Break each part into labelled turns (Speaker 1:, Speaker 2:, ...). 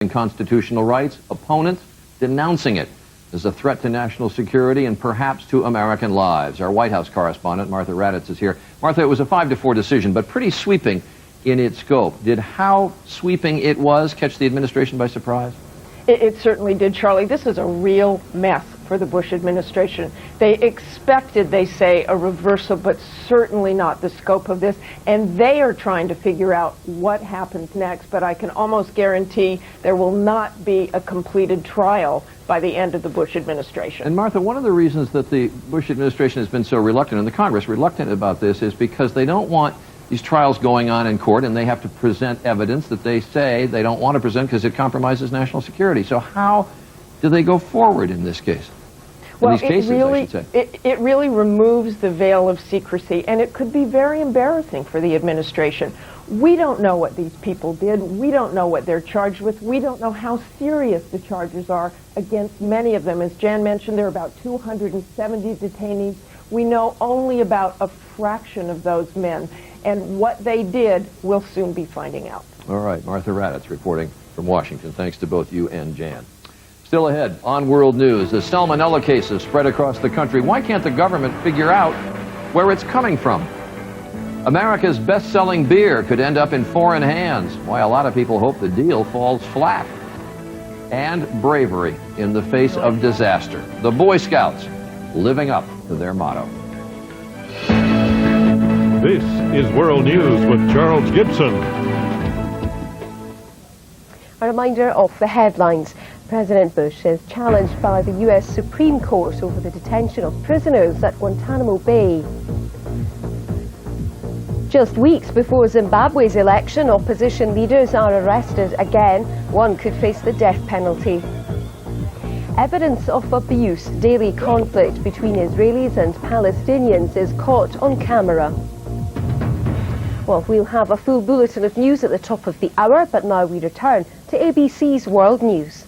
Speaker 1: constitutional rights, opponents denouncing it as a threat to national security and perhaps to American lives. Our White House correspondent, Martha Raddatz, is here. Martha, it was a 5-4 decision, but pretty sweeping in its scope. Did how sweeping it was catch the administration by surprise?
Speaker 2: It certainly did, Charlie. This is a real mess for the Bush administration. They expected, they say, a reversal, but certainly not the scope of this. And they are trying to figure out what happens next. But I can almost guarantee there will not be a completed trial by the end of the Bush administration.
Speaker 1: And Martha, one of the reasons that the Bush administration has been so reluctant, and the Congress reluctant about this, is because they don't want these trials going on in court, and they have to present evidence that they say they don't want to present because it compromises national security. So how do they go forward in this case?
Speaker 2: Well, it really removes the veil of secrecy, and it could be very embarrassing for the administration. We don't know what these people did. We don't know what they're charged with. We don't know how serious the charges are against many of them. As Jan mentioned, there are about 270 detainees. We know only about a fraction of those men. And what they did, we'll soon be finding out.
Speaker 1: All right, Martha Raddatz reporting from Washington. Thanks to both you and Jan. Still ahead on World News, the salmonella cases spread across the country. Why can't the government figure out where it's coming from? America's best-selling beer could end up in foreign hands. Why a lot of people hope the deal falls flat. And bravery in the face of disaster. The Boy Scouts living up to their motto.
Speaker 3: This is World News with Charles Gibson.
Speaker 4: A reminder of the headlines. President Bush is challenged by the U.S. Supreme Court over the detention of prisoners at Guantanamo Bay. Just weeks before Zimbabwe's election, opposition leaders are arrested again. One could face the death penalty. Evidence of abuse, daily conflict between Israelis and Palestinians is caught on camera. Well, we'll have a full bulletin of news at the top of the hour, but now we return to ABC's World News.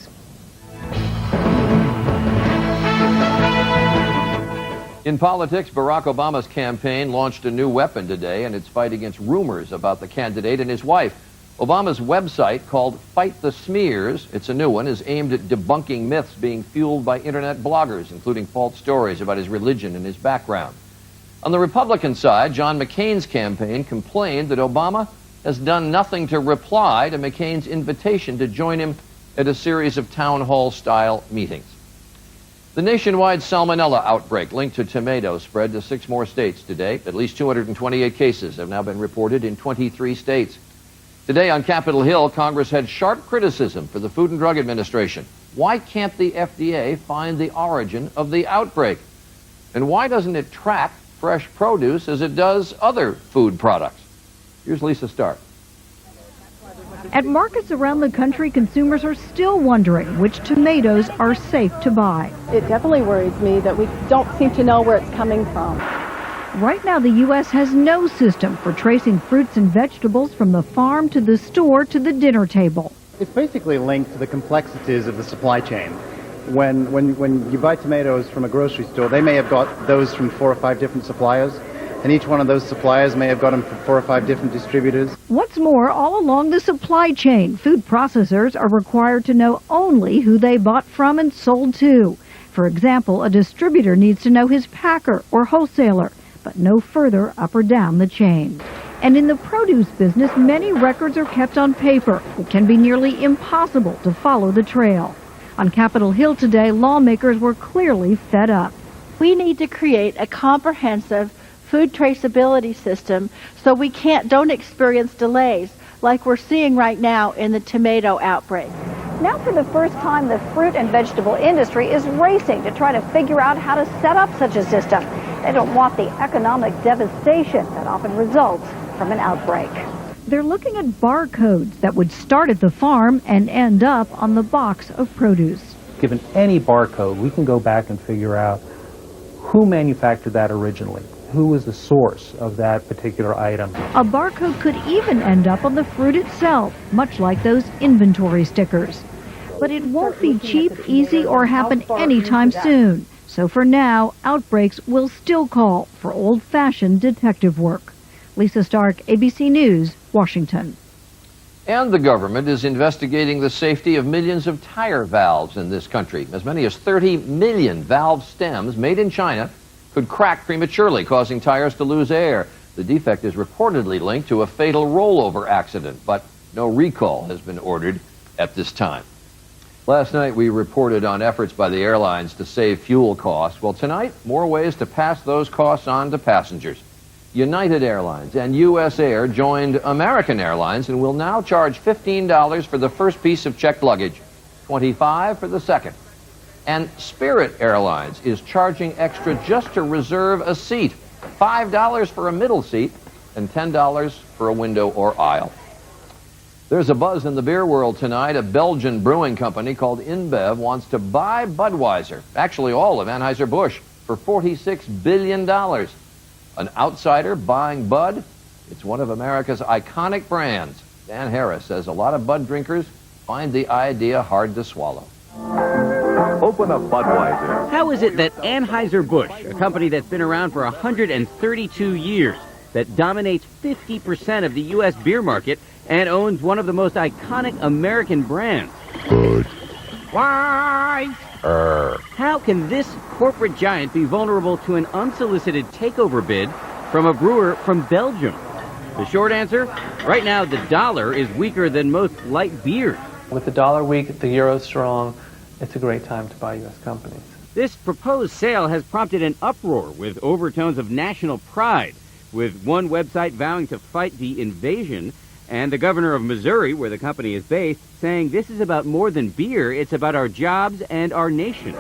Speaker 1: In politics, Barack Obama's campaign launched a new weapon today in its fight against rumors about the candidate and his wife. Obama's website, called Fight the Smears, it's a new one, is aimed at debunking myths being fueled by internet bloggers, including false stories about his religion and his background. On the Republican side, John McCain's campaign complained that Obama has done nothing to reply to McCain's invitation to join him at a series of town hall-style meetings. The nationwide salmonella outbreak linked to tomatoes spread to 6 more states today. At least 228 cases have now been reported in 23 states. Today on Capitol Hill, Congress had sharp criticism for the Food and Drug Administration. Why can't the FDA find the origin of the outbreak? And why doesn't it track fresh produce as it does other food products? Here's Lisa Stark.
Speaker 5: At markets around the country, consumers are still wondering which tomatoes are safe to buy.
Speaker 6: It definitely worries me that we don't seem to know where it's coming from.
Speaker 5: Right now, the U.S. has no system for tracing fruits and vegetables from the farm to the store to the dinner table.
Speaker 7: It's basically linked to the complexities of the supply chain. When you buy tomatoes from a grocery store, they may have got those from 4 or 5 different suppliers, and each one of those suppliers may have got them from 4 or 5 different distributors.
Speaker 5: What's more, all along the supply chain, food processors are required to know only who they bought from and sold to. For example, a distributor needs to know his packer or wholesaler, but no further up or down the chain. And in the produce business, many records are kept on paper. It can be nearly impossible to follow the trail. On Capitol Hill today, lawmakers were clearly fed up.
Speaker 8: We need to create a comprehensive food traceability system so we don't experience delays like we're seeing right now in the tomato outbreak.
Speaker 9: Now for the first time, the fruit and vegetable industry is racing to try to figure out how to set up such a system. They don't want the economic devastation that often results from an outbreak.
Speaker 5: They're looking at barcodes that would start at the farm and end up on the box of produce.
Speaker 10: Given any barcode, we can go back and figure out who manufactured that originally, who was the source of that particular item.
Speaker 5: A barcode could even end up on the fruit itself, much like those inventory stickers. But it won't be cheap, easy, or happen anytime soon. So for now, outbreaks will still call for old-fashioned detective work. Lisa Stark, ABC News, Washington.
Speaker 1: And the government is investigating the safety of millions of tire valves in this country. As many as 30 million valve stems made in China could crack prematurely, causing tires to lose air. The defect is reportedly linked to a fatal rollover accident, but no recall has been ordered at this time. Last night we reported on efforts by the airlines to save fuel costs. Well, tonight, more ways to pass those costs on to passengers. United Airlines and U.S. Air joined American Airlines and will now charge $15 for the first piece of checked luggage, $25 for the second. And Spirit Airlines is charging extra just to reserve a seat, $5 for a middle seat and $10 for a window or aisle. There's a buzz in the beer world tonight. A Belgian brewing company called InBev wants to buy Budweiser, actually all of Anheuser-Busch, for $46 billion. An outsider buying Bud? It's one of America's iconic brands. Dan Harris says a lot of Bud drinkers find the idea hard to swallow.
Speaker 11: Open a Budweiser. How is it that Anheuser-Busch, a company that's been around for 132 years, that dominates 50% of the U.S. beer market and owns one of the most iconic American brands? Why? How can this corporate giant be vulnerable to an unsolicited takeover bid from a brewer from Belgium? The short answer? Right now, the dollar is weaker than most light beers.
Speaker 12: With the dollar weak, the euro strong, it's a great time to buy U.S. companies.
Speaker 11: This proposed sale has prompted an uproar with overtones of national pride, with one website vowing to fight the invasion, and the governor of Missouri, where the company is based, saying this is about more than beer, it's about our jobs and our nation.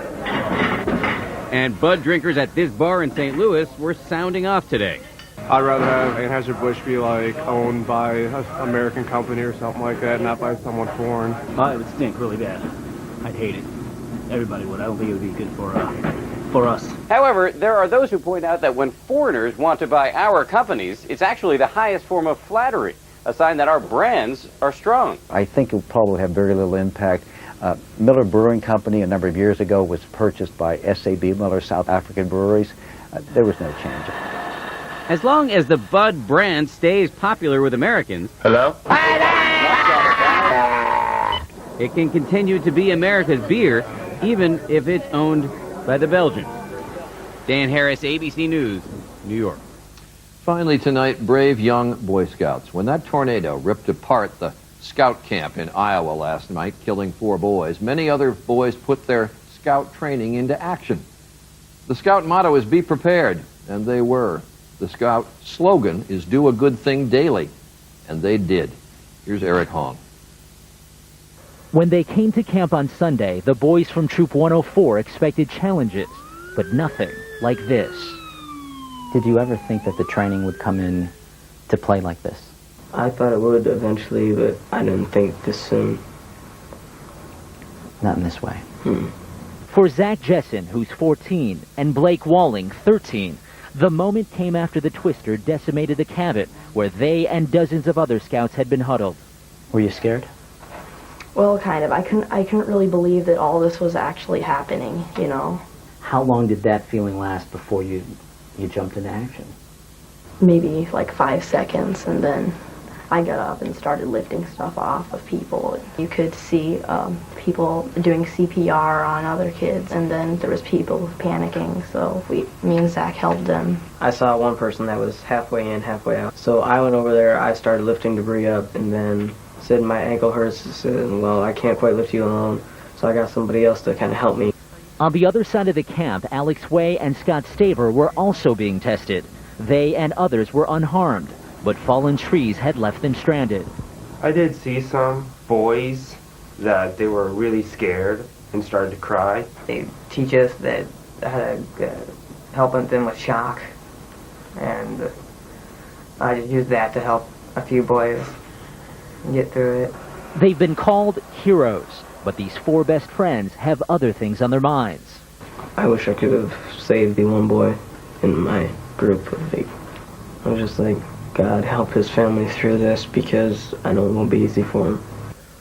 Speaker 11: And Bud drinkers at this bar in St. Louis were sounding off today.
Speaker 13: I'd rather have Anheuser-Busch be owned by an American company or something like that, not by someone foreign.
Speaker 14: It would stink really bad. I'd hate it. Everybody would. I don't think it would be good for us.
Speaker 11: However, there are those who point out that when foreigners want to buy our companies, it's actually the highest form of flattery, a sign that our brands are strong.
Speaker 15: I think it will probably have very little impact. Miller Brewing Company a number of years ago was purchased by SAB Miller, South African breweries. There was no change.
Speaker 11: As long as the Bud brand stays popular with Americans,
Speaker 13: Hello?
Speaker 11: it can continue to be America's beer, even if it's owned by the Belgians. Dan Harris, ABC News, New York.
Speaker 1: Finally tonight, brave young Boy Scouts. When that tornado ripped apart the scout camp in Iowa last night, killing 4 boys, many other boys put their scout training into action. The scout motto is be prepared, and they were. The scout slogan is do a good thing daily, and they did. Here's Eric Hong.
Speaker 16: When they came to camp on Sunday, the boys from Troop 104 expected challenges, but nothing like this.
Speaker 17: Did you ever think that the training would come in to play like this?
Speaker 18: I thought it would eventually, but I didn't think this soon.
Speaker 17: Not in this way.
Speaker 16: For Zach Jessen, who's 14, and Blake Walling, 13, the moment came after the twister decimated the cabin where they and dozens of other scouts had been huddled.
Speaker 17: Were you scared?
Speaker 19: Well, kind of. I couldn't really believe that all this was actually happening, you know.
Speaker 17: How long did that feeling last before you jumped into action?
Speaker 19: Maybe like 5 seconds, and then I got up and started lifting stuff off of people. You could see people doing CPR on other kids, and then there was people panicking, so me and Zach helped them.
Speaker 18: I saw one person that was halfway in, halfway out. So I went over there, I started lifting debris up, and then said my ankle hurts, said, well, I can't quite lift you alone, so I got somebody else to kind of help me.
Speaker 16: On the other side of the camp, Alex Way and Scott Staver were also being tested. They and others were unharmed, but fallen trees had left them stranded.
Speaker 20: I did see some boys that they were really scared and started to cry.
Speaker 18: They teach us that how to help them with shock, and I just used that to help a few boys get through it.
Speaker 16: They've been called heroes, but these 4 best friends have other things on their minds.
Speaker 18: I wish I could have saved the one boy in my group. I was just like, God help his family through this, because I know it won't be easy for him.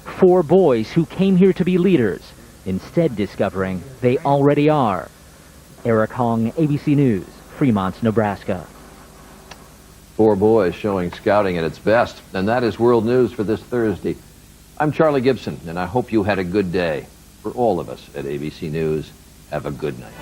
Speaker 16: 4 boys who came here to be leaders, instead discovering they already are. Eric Hong, ABC News, Fremont, Nebraska.
Speaker 1: 4 boys showing scouting at its best. And that is World News for this Thursday. I'm Charlie Gibson, and I hope you had a good day. For all of us at ABC News, have a good night.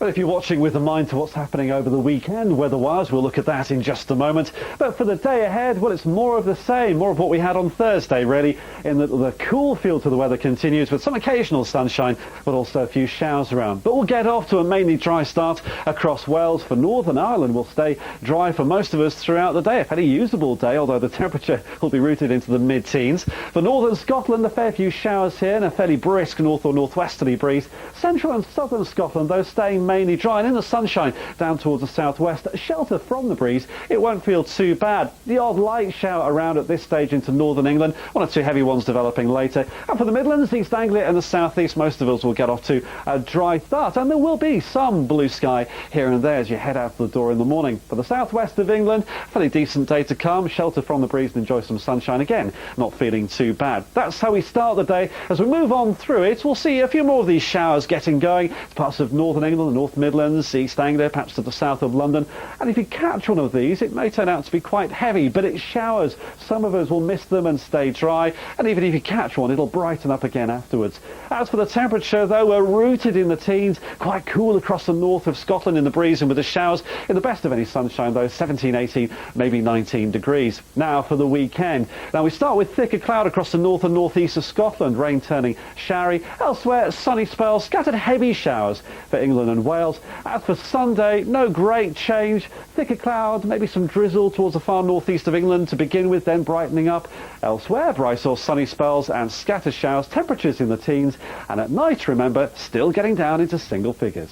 Speaker 21: Well, if you're watching with a mind to what's happening over the weekend, weather-wise, we'll look at that in just a moment. But for the day ahead, well, it's more of the same, more of what we had on Thursday, really, in that the cool feel to the weather continues with some occasional sunshine, but also a few showers around. But we'll get off to a mainly dry start across Wales. For Northern Ireland, will stay dry for most of us throughout the day. A fairly usable day, although the temperature will be rooted into the mid-teens. For Northern Scotland, a fair few showers here and a fairly brisk north or northwesterly breeze. Central and Southern Scotland, though, staying mainly dry, and in the sunshine down towards the southwest, shelter from the breeze, it won't feel too bad. The odd light shower around at this stage into northern England, 1 or 2 heavy ones developing later. And for the Midlands, East Anglia and the southeast, most of us will get off to a dry start, and there will be some blue sky here and there as you head out the door in the morning. For the southwest of England, fairly decent day to come, shelter from the breeze and enjoy some sunshine again, not feeling too bad. That's how we start the day. As we move on through it, we'll see a few more of these showers getting going. Parts of northern England, the North Midlands, East Anglia, perhaps to the south of London. And if you catch one of these, it may turn out to be quite heavy, but it showers. Some of us will miss them and stay dry, and even if you catch one, it'll brighten up again afterwards. As for the temperature, though, we're rooted in the teens, quite cool across the north of Scotland in the breeze and with the showers. In the best of any sunshine, though, 17, 18, maybe 19 degrees. Now for the weekend. Now we start with thicker cloud across the north and northeast of Scotland, rain turning showery. Elsewhere, sunny spells, scattered heavy showers for England and Wales. As for Sunday, no great change. Thicker cloud, maybe some drizzle towards the far northeast of England to begin with, then brightening up. Elsewhere, bright or sunny spells and scattered showers, temperatures in the teens, and at night, remember, still getting down into single figures.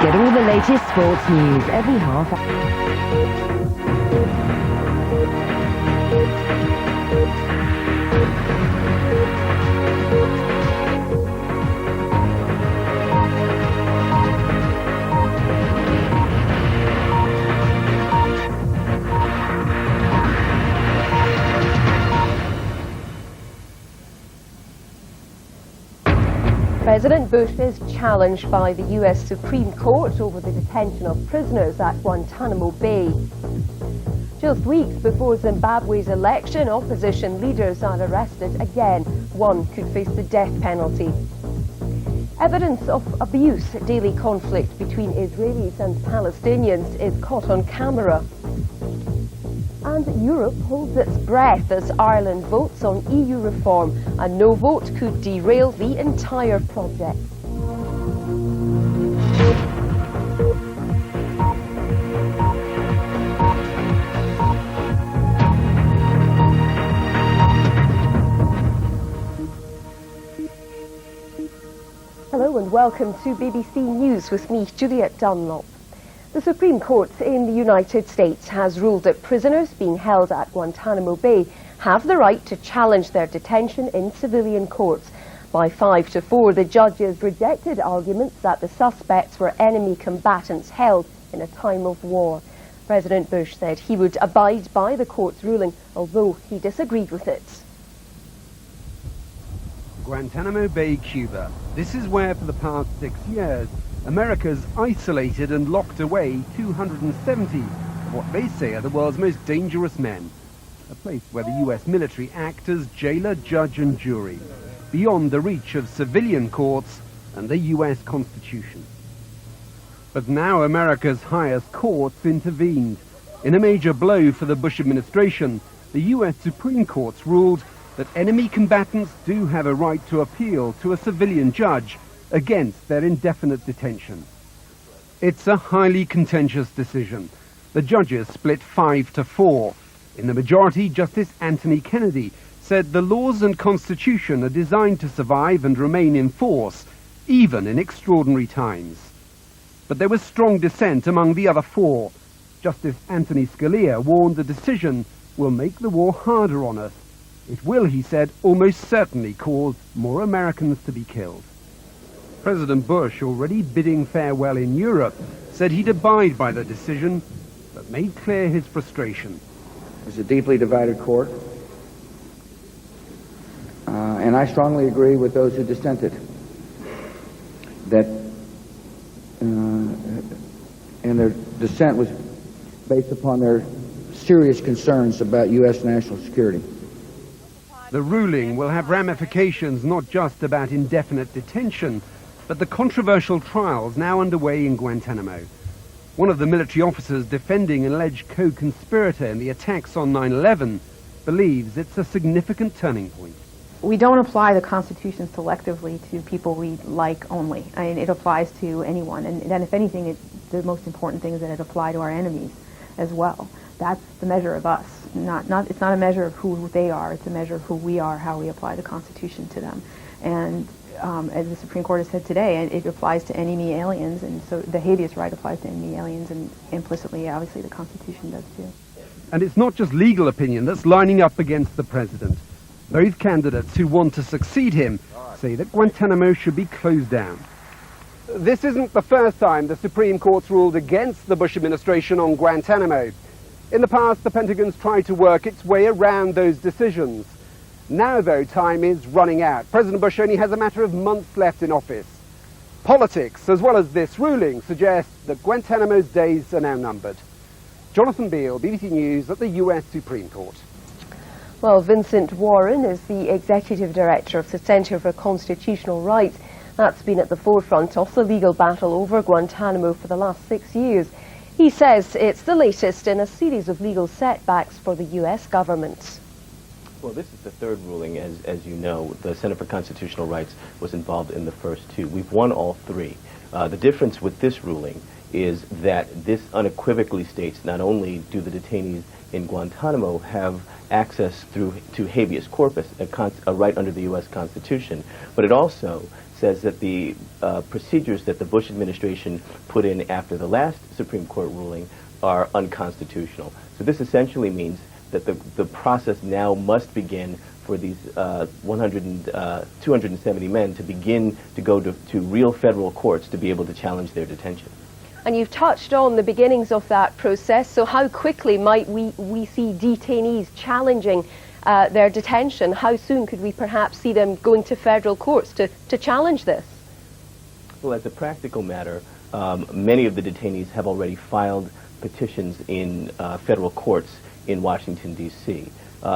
Speaker 22: Get all the latest sports news every half hour.
Speaker 4: President Bush is challenged by the U.S. Supreme Court over the detention of prisoners at Guantanamo Bay. Just weeks before Zimbabwe's election, opposition leaders are arrested again. One could face the death penalty. Evidence of abuse, daily conflict between Israelis and Palestinians is caught on camera. And Europe holds its breath as Ireland votes on EU reform. A no vote could derail the entire project. Hello and welcome to BBC News with me, Juliet Dunlop. The Supreme Court in the United States has ruled that prisoners being held at Guantanamo Bay have the right to challenge their detention in civilian courts. By 5-4, the judges rejected arguments that the suspects were enemy combatants held in a time of war. President Bush said he would abide by the court's ruling, although he disagreed with it.
Speaker 23: Guantanamo Bay, Cuba. This is where, for the past 6 years, America's isolated and locked away 270 of what they say are the world's most dangerous men. A place where the US military act as jailer, judge and jury, beyond the reach of civilian courts and the US Constitution. But now America's highest courts intervened. In a major blow for the Bush administration, the US Supreme Court's ruled that enemy combatants do have a right to appeal to a civilian judge against their indefinite detention. It's a highly contentious decision. The judges split 5-4. In the majority, Justice Anthony Kennedy said the laws and Constitution are designed to survive and remain in force, even in extraordinary times. But there was strong dissent among the other 4. Justice Anthony Scalia warned the decision will make the war harder on us. It will, he said, almost certainly cause more Americans to be killed. President Bush, already bidding farewell in Europe, said he'd abide by the decision, but made clear his frustration.
Speaker 24: It's a deeply divided court.
Speaker 2: And I strongly agree with those who dissented that, and their dissent was based upon their serious concerns about U.S. national security.
Speaker 23: The ruling will have ramifications not just about indefinite detention, but the controversial trials now underway in Guantanamo. One of the military officers defending an alleged co-conspirator in the attacks on 9/11 believes it's a significant turning point.
Speaker 3: We don't apply the Constitution selectively to people we like only. I mean, it applies to anyone. And then if anything, the most important thing is that it applies to our enemies as well. That's the measure of us. It's not a measure of who they are. It's a measure of who we are, how we apply the Constitution to them. And as the Supreme Court has said today, it applies to enemy aliens, and so the habeas right applies to enemy aliens, and implicitly, obviously, the Constitution does too.
Speaker 23: And it's not just legal opinion that's lining up against the president. Both candidates who want to succeed him say that Guantanamo should be closed down. This isn't the first time the Supreme Court's ruled against the Bush administration on Guantanamo. In the past, the Pentagon's tried to work its way around those decisions. Now, though, time is running out. President Bush only has a matter of months left in office. Politics, as well as this ruling, suggest that Guantanamo's days are now numbered. Jonathan Beale, BBC News at the US Supreme Court.
Speaker 4: Well, Vincent Warren is the Executive Director of the Center for Constitutional Rights. That's been at the forefront of the legal battle over Guantanamo for the last 6 years. He says it's the latest in a series of legal setbacks for the U.S. government.
Speaker 6: Well, this is the third ruling, as you know. The Center for Constitutional Rights was involved in the first two. We've won all three. The difference with this ruling is that this unequivocally states not only do the detainees in Guantanamo have access to habeas corpus, a right under the U.S. Constitution, but it also says that the procedures that the Bush administration put in after the last Supreme Court ruling are unconstitutional. So this essentially means that the process now must begin for these 270 men to begin to go to real federal courts to be able to challenge their detention.
Speaker 4: And you've touched on the beginnings of that process, so how quickly might we see detainees challenging their detention? How soon could we perhaps see them going to federal courts to challenge this?
Speaker 6: Well, as a practical matter, many of the detainees have already filed petitions in federal courts in Washington, D.C.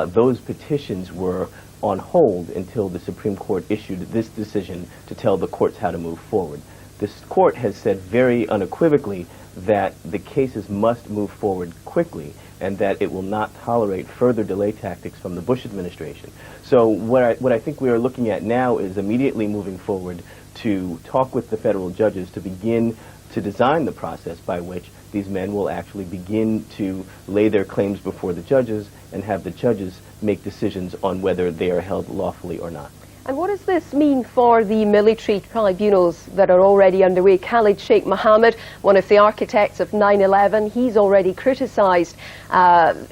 Speaker 6: Those petitions were on hold until the Supreme Court issued this decision to tell the courts how to move forward. This court has said very unequivocally that the cases must move forward quickly and that it will not tolerate further delay tactics from the Bush administration. So what I think we are looking at now is immediately moving forward to talk with the federal judges to begin to design the process by which these men will actually begin to lay their claims before the judges and have the judges make decisions on whether they are held lawfully or not.
Speaker 4: And what does this mean for the military tribunals that are already underway? Khalid Sheikh Mohammed, one of the architects of 9/11, he's already criticised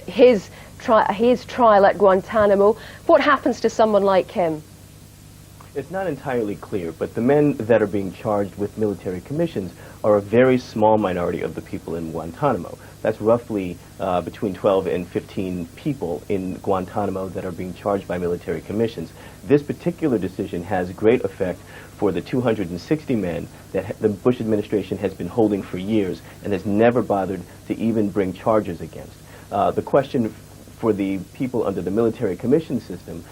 Speaker 4: his trial at Guantanamo. What happens to someone like him?
Speaker 6: It's not entirely clear, but the men that are being charged with military commissions are a very small minority of the people in Guantanamo. That's roughly between 12 and 15 people in Guantanamo that are being charged by military commissions. This particular decision has great effect for the 260 men that the Bush administration has been holding for years and has never bothered to even bring charges against. The question for the people under the military commission system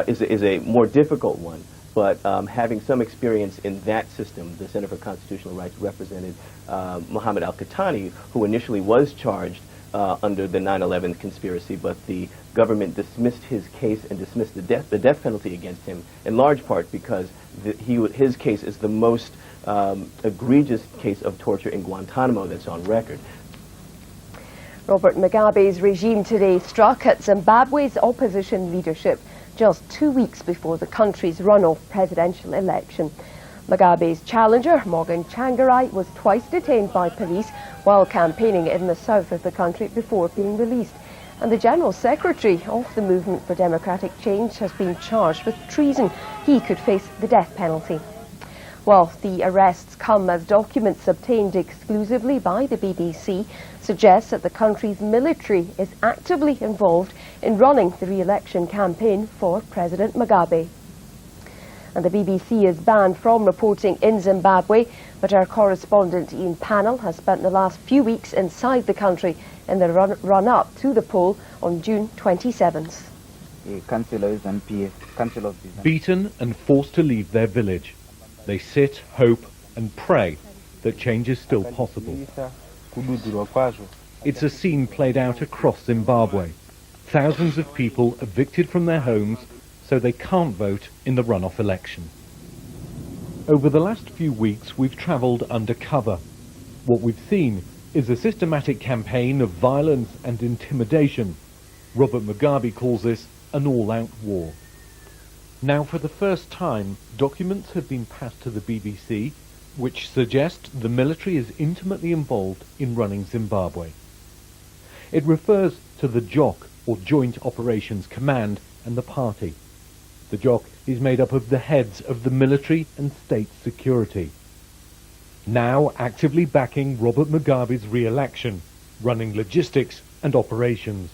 Speaker 6: is a more difficult one. But having some experience in that system, the Center for Constitutional Rights represented Mohammed al-Qahtani, who initially was charged under the 9/11 conspiracy, but the government dismissed his case and dismissed the death penalty against him, in large part because his case is the most egregious case of torture in Guantanamo that's on record.
Speaker 4: Robert Mugabe's regime today struck at Zimbabwe's opposition leadership just 2 weeks before the country's runoff presidential election. Mugabe's challenger, Morgan Tsvangirai, was twice detained by police while campaigning in the south of the country before being released. And the General Secretary of the Movement for Democratic Change has been charged with treason. He could face the death penalty. Well, the arrests come as documents obtained exclusively by the BBC suggest that the country's military is actively involved in running the re-election campaign for President Mugabe. And the BBC is banned from reporting in Zimbabwe, but our correspondent Ian Pannell has spent the last few weeks inside the country in the run-up to the poll on June 27th.
Speaker 7: Beaten and forced to leave their village, they sit, hope and pray that change is still possible. It's a scene played out across Zimbabwe. Thousands of people evicted from their homes so they can't vote in the runoff election. Over the last few weeks we've travelled undercover. What we've seen is a systematic campaign of violence and intimidation. Robert Mugabe calls this an all-out war. Now, for the first time, documents have been passed to the BBC which suggest the military is intimately involved in running Zimbabwe. It refers to the JOC, or Joint Operations Command, and the party. The JOC is made up of the heads of the military and state security, now actively backing Robert Mugabe's re-election, running logistics and operations.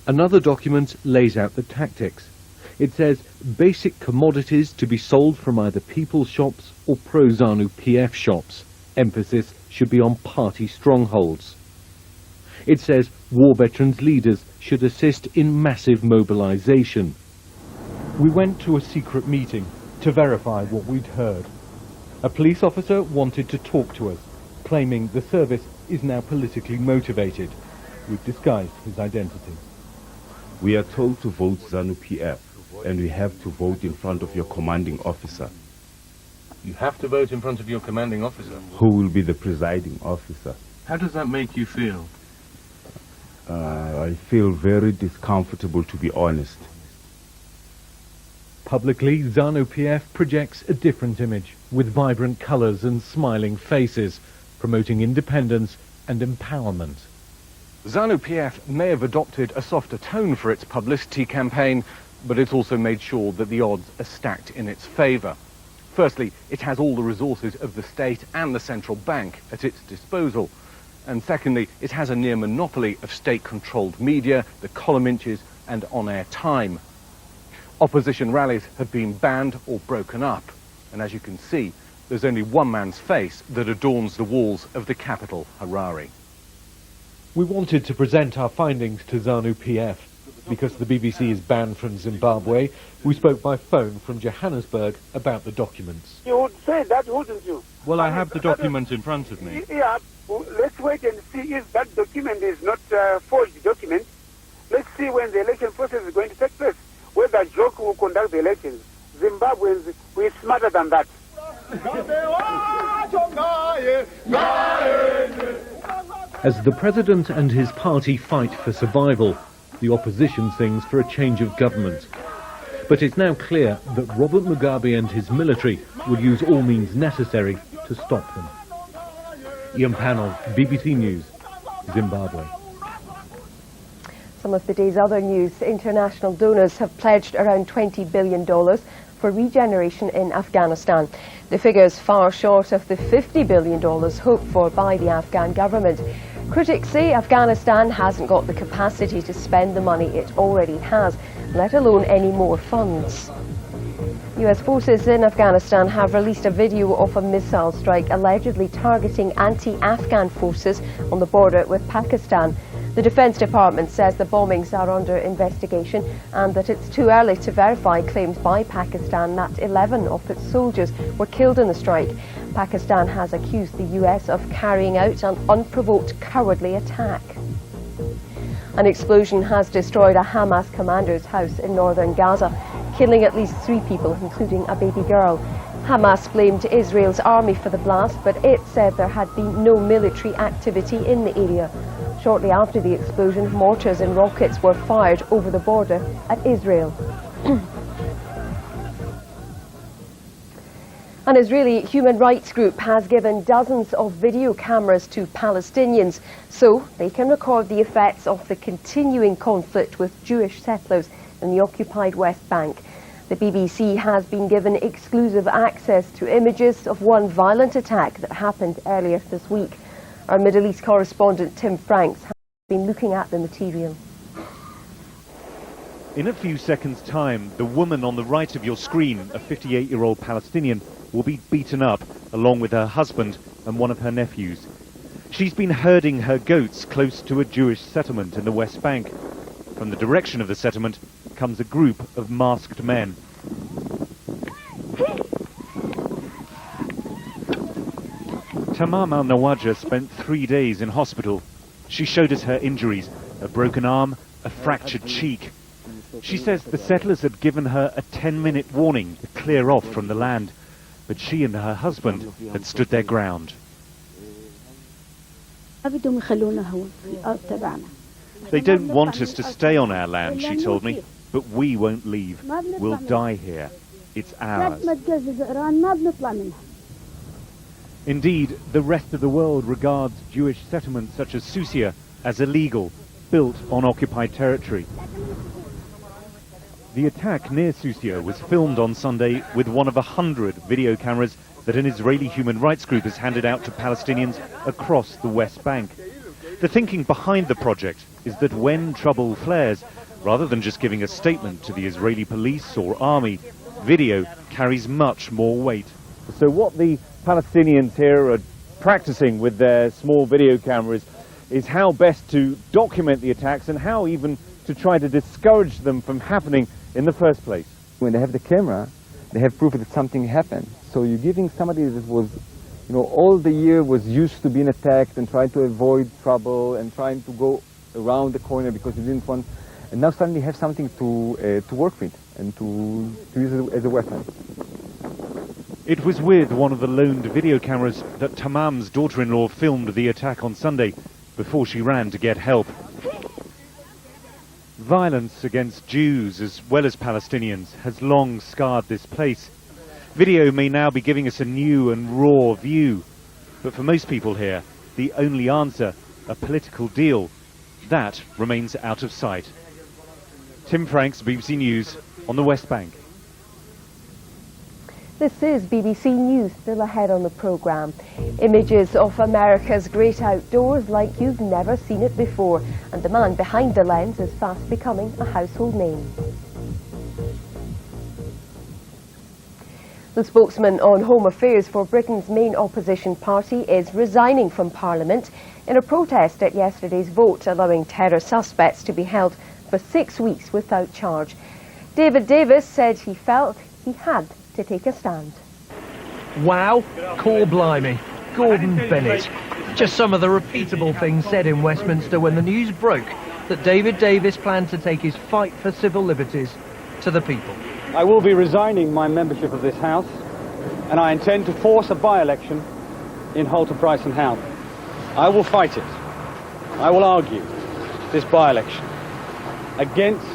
Speaker 7: Another document lays out the tactics. It says basic commodities to be sold from either people's shops or pro-ZANU PF shops. Emphasis should be on party strongholds. It says war veterans leaders should assist in massive mobilization. We went to a secret meeting to verify what we'd heard. A police officer wanted to talk to us, claiming the service is now politically motivated. We've disguised his identity.
Speaker 8: We are told to vote ZANU PF, and we have to vote in front of your commanding officer.
Speaker 7: You have to vote in front of your commanding officer?
Speaker 8: Who will be the presiding officer.
Speaker 7: How does that make you feel?
Speaker 8: I feel very discomfortable, to be honest.
Speaker 7: Publicly, ZANU-PF projects a different image, with vibrant colours and smiling faces, promoting independence and empowerment. ZANU-PF may have adopted a softer tone for its publicity campaign, but it's also made sure that the odds are stacked in its favour. Firstly, it has all the resources of the state and the central bank at its disposal. And secondly, it has a near monopoly of state-controlled media, the column inches and on-air time. Opposition rallies have been banned or broken up. And as you can see, there's only one man's face that adorns the walls of the capital, Harare. We wanted to present our findings to ZANU-PF. Because the BBC is banned from Zimbabwe, we spoke by phone from Johannesburg about the documents.
Speaker 9: You would say that, wouldn't you?
Speaker 7: Well, I have the document in front of me.
Speaker 9: Yeah, well, let's wait and see if that document is not a forged document. Let's see when the election process is going to take place, whether JOC will conduct the elections. Zimbabweans, we're smarter than that.
Speaker 7: As the president and his party fight for survival, the opposition sings for a change of government. But it's now clear that Robert Mugabe and his military will use all means necessary to stop them. Ian Pannell, BBC News, Zimbabwe.
Speaker 4: Some of the day's other news. International donors have pledged around $20 billion for regeneration in Afghanistan. The figure is far short of the $50 billion hoped for by the Afghan government. Critics say Afghanistan hasn't got the capacity to spend the money it already has, let alone any more funds. US forces in Afghanistan have released a video of a missile strike allegedly targeting anti-Afghan forces on the border with Pakistan. The Defense Department says the bombings are under investigation and that it's too early to verify claims by Pakistan that 11 of its soldiers were killed in the strike. Pakistan has accused the US of carrying out an unprovoked cowardly attack. An explosion has destroyed a Hamas commander's house in northern Gaza, killing at least 3 people, including a baby girl. Hamas blamed Israel's army for the blast, but it said there had been no military activity in the area. Shortly after the explosion, mortars and rockets were fired over the border at Israel. An Israeli human rights group has given dozens of video cameras to Palestinians so they can record the effects of the continuing conflict with Jewish settlers in the occupied West Bank. The BBC has been given exclusive access to images of one violent attack that happened earlier this week. Our Middle East correspondent Tim Franks has been looking at the material.
Speaker 7: In a few seconds' time, the woman on the right of your screen, a 58-year-old Palestinian, will be beaten up, along with her husband and one of her nephews. She's been herding her goats close to a Jewish settlement in the West Bank. From the direction of the settlement comes a group of masked men. Tamam al-Nawajah spent 3 days in hospital. She showed us her injuries, a broken arm, a fractured cheek. She says the settlers had given her a 10-minute warning to clear off from the land, but she and her husband had stood their ground. They don't want us to stay on our land, she told me, but we won't leave. We'll die here. It's ours. Indeed, the rest of the world regards Jewish settlements such as Susia as illegal, built on occupied territory. The attack near Susia was filmed on Sunday with one of 100 video cameras that an Israeli human rights group has handed out to Palestinians across the West Bank. The thinking behind the project is that when trouble flares, rather than just giving a statement to the Israeli police or army, video carries much more weight. So what the Palestinians here are practicing with their small video cameras is how best to document the attacks and how even to try to discourage them from happening in the first place.
Speaker 5: When they have the camera, they have proof that something happened. So you're giving somebody that was, all the year was used to being attacked and trying to avoid trouble and trying to go around the corner because you didn't want, and now suddenly have something to work with and to use as a weapon.
Speaker 7: It was with one of the loaned video cameras that Tamam's daughter-in-law filmed the attack on Sunday before she ran to get help. Violence against Jews as well as Palestinians has long scarred this place. Video may now be giving us a new and raw view, but for most people here, the only answer, a political deal, that remains out of sight. Tim Franks, BBC News, on the West Bank.
Speaker 4: This is BBC News, still ahead on the programme. Images of America's great outdoors like you've never seen it before, and the man behind the lens is fast becoming a household name. The spokesman on Home Affairs for Britain's main opposition party is resigning from Parliament in a protest at yesterday's vote allowing terror suspects to be held for 6 weeks without charge. David Davis said he felt he had to take a stand.
Speaker 10: Wow, core blimey, Gordon Bennett. Just some of the repeatable things said in Westminster when the news broke that David Davis planned to take his fight for civil liberties to the people.
Speaker 12: I will be resigning my membership of this House, and I intend to force a by-election in Holter, Price and Howth. I will fight it. I will argue this by-election against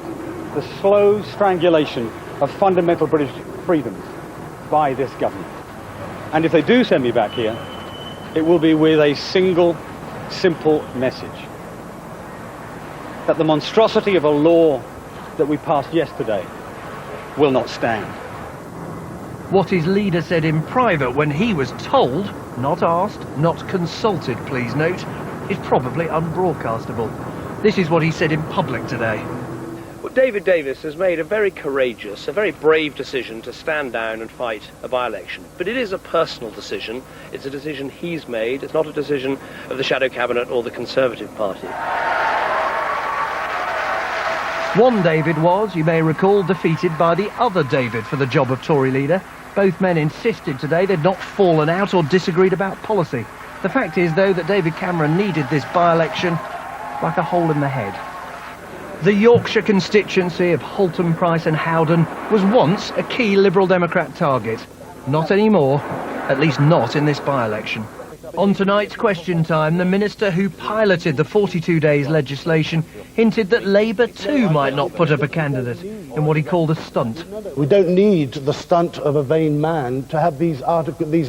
Speaker 12: the slow strangulation of fundamental British freedoms by this government. And if they do send me back here, it will be with a single, simple message. That the monstrosity of a law that we passed yesterday will not stand.
Speaker 10: What his leader said in private when he was told, not asked, not consulted, please note, is probably unbroadcastable. This is what he said in public today.
Speaker 24: Well, David Davis has made a very courageous, a very brave decision to stand down and fight a by-election. But it is a personal decision. It's a decision he's made. It's not a decision of the Shadow Cabinet or the Conservative Party.
Speaker 10: One David was, you may recall, defeated by the other David for the job of Tory leader. Both men insisted today they'd not fallen out or disagreed about policy. The fact is, though, that David Cameron needed this by-election like a hole in the head. The Yorkshire constituency of Holton, Price and Howden was once a key Liberal Democrat target. Not anymore, at least not in this by-election. On tonight's Question Time, the minister who piloted the 42 days legislation hinted that Labour too might not put up a candidate in what he called a stunt.
Speaker 25: We don't need the stunt of a vain man to have these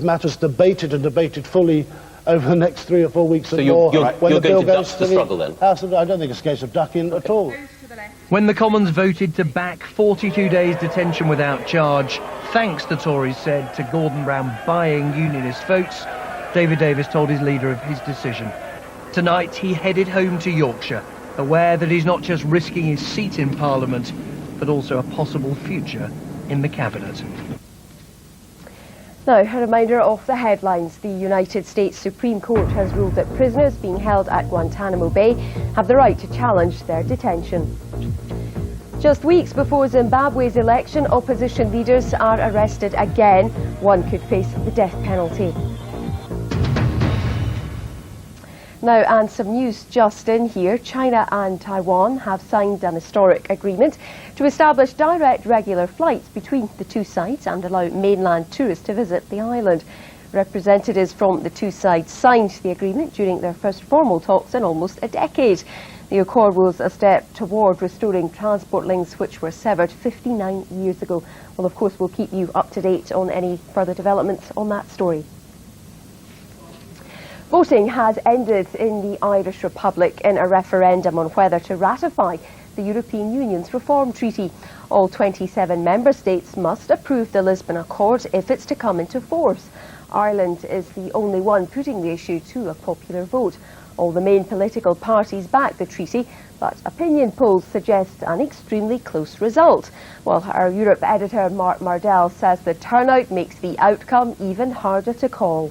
Speaker 25: matters debated and debated fully over the next 3 or 4 weeks
Speaker 26: so
Speaker 25: and more.
Speaker 26: When the bill goes to the struggle then?
Speaker 25: House, I don't think it's a case of ducking at all.
Speaker 10: When the Commons voted to back 42 days detention without charge, thanks, the Tories said, to Gordon Brown buying unionist votes, David Davis told his leader of his decision. Tonight he headed home to Yorkshire, aware that he's not just risking his seat in Parliament, but also a possible future in the cabinet.
Speaker 4: Now, a reminder of the headlines. The United States Supreme Court has ruled that prisoners being held at Guantanamo Bay have the right to challenge their detention. Just weeks before Zimbabwe's election, opposition leaders are arrested again. One could face the death penalty. Now, and some news just in here. China and Taiwan have signed an historic agreement to establish direct regular flights between the two sides and allow mainland tourists to visit the island. Representatives from the two sides signed the agreement during their first formal talks in almost a decade. The accord was a step toward restoring transport links which were severed 59 years ago. Well, of course, we'll keep you up to date on any further developments on that story. Voting has ended in the Irish Republic in a referendum on whether to ratify the European Union's Reform Treaty. All 27 member states must approve the Lisbon Accord if it's to come into force. Ireland is the only one putting the issue to a popular vote. All the main political parties back the treaty, but opinion polls suggest an extremely close result. Well, our Europe editor Mark Mardell says the turnout makes the outcome even harder to call.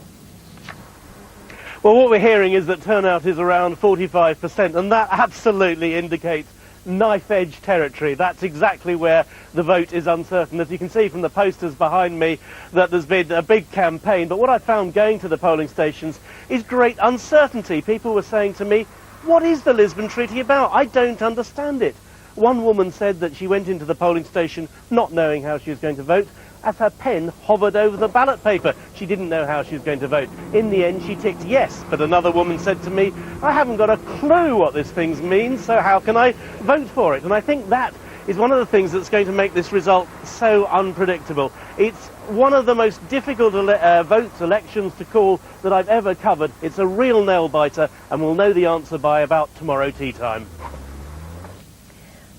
Speaker 11: Well, what we're hearing is that turnout is around 45%, and that absolutely indicates knife-edge territory. That's exactly where the vote is uncertain. As you can see from the posters behind me, that there's been a big campaign. But what I found going to the polling stations is great uncertainty. People were saying to me, what is the Lisbon Treaty about? I don't understand it. One woman said that she went into the polling station not knowing how she was going to vote, as her pen hovered over the ballot paper. She didn't know how she was going to vote. In the end, she ticked yes, but another woman said to me, I haven't got a clue what this thing means, so how can I vote for it? And I think that is one of the things that's going to make this result so unpredictable. It's one of the most difficult elections to call that I've ever covered. It's a real nail-biter, and we'll know the answer by about tomorrow tea time.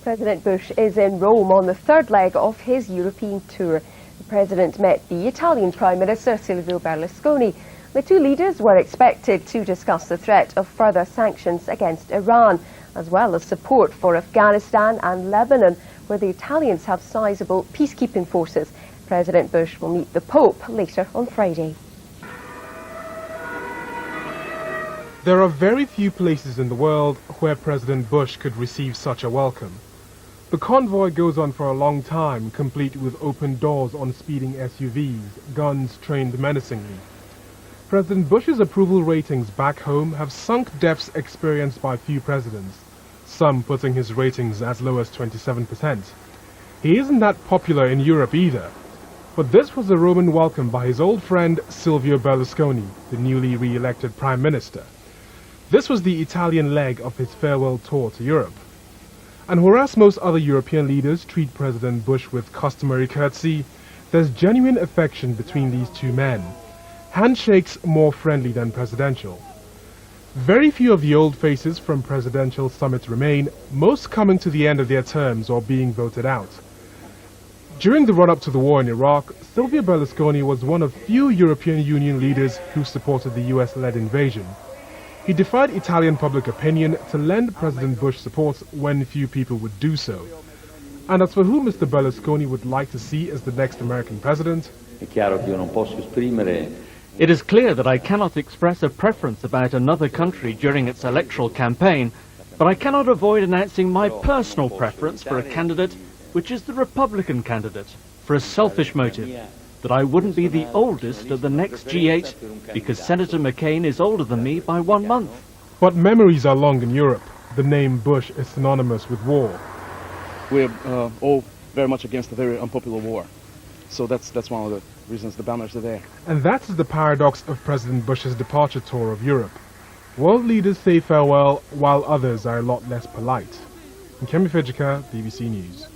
Speaker 4: President Bush is in Rome on the third leg of his European tour. The President met the Italian Prime Minister Silvio Berlusconi. The two leaders were expected to discuss the threat of further sanctions against Iran, as well as support for Afghanistan and Lebanon, where the Italians have sizable peacekeeping forces. President Bush will meet the Pope later on Friday.
Speaker 13: There are very few places in the world where President Bush could receive such a welcome. The convoy goes on for a long time, complete with open doors on speeding SUVs, guns trained menacingly. President Bush's approval ratings back home have sunk depths experienced by few presidents, some putting his ratings as low as 27%. He isn't that popular in Europe either, but this was a Roman welcome by his old friend Silvio Berlusconi, the newly re-elected Prime Minister. This was the Italian leg of his farewell tour to Europe. And whereas most other European leaders treat President Bush with customary courtesy, there's genuine affection between these two men. Handshakes more friendly than presidential. Very few of the old faces from presidential summits remain, most coming to the end of their terms or being voted out. During the run-up to the war in Iraq, Silvio Berlusconi was one of few European Union leaders who supported the US-led invasion. He defied Italian public opinion to lend President Bush support when few people would do so. And as for who Mr. Berlusconi would like to see as the next American president,
Speaker 14: it is clear that I cannot express a preference about another country during its electoral campaign, but I cannot avoid announcing my personal preference for a candidate which is the Republican candidate, for a selfish motive, that I wouldn't be the oldest of the next G8 because Senator McCain is older than me by 1 month.
Speaker 13: But memories are long in Europe. The name Bush is synonymous with war.
Speaker 15: We're all very much against a very unpopular war. So that's one of the reasons the banners are there.
Speaker 13: And that is the paradox of President Bush's departure tour of Europe. World leaders say farewell while others are a lot less polite. Nkemi Fejika, BBC News.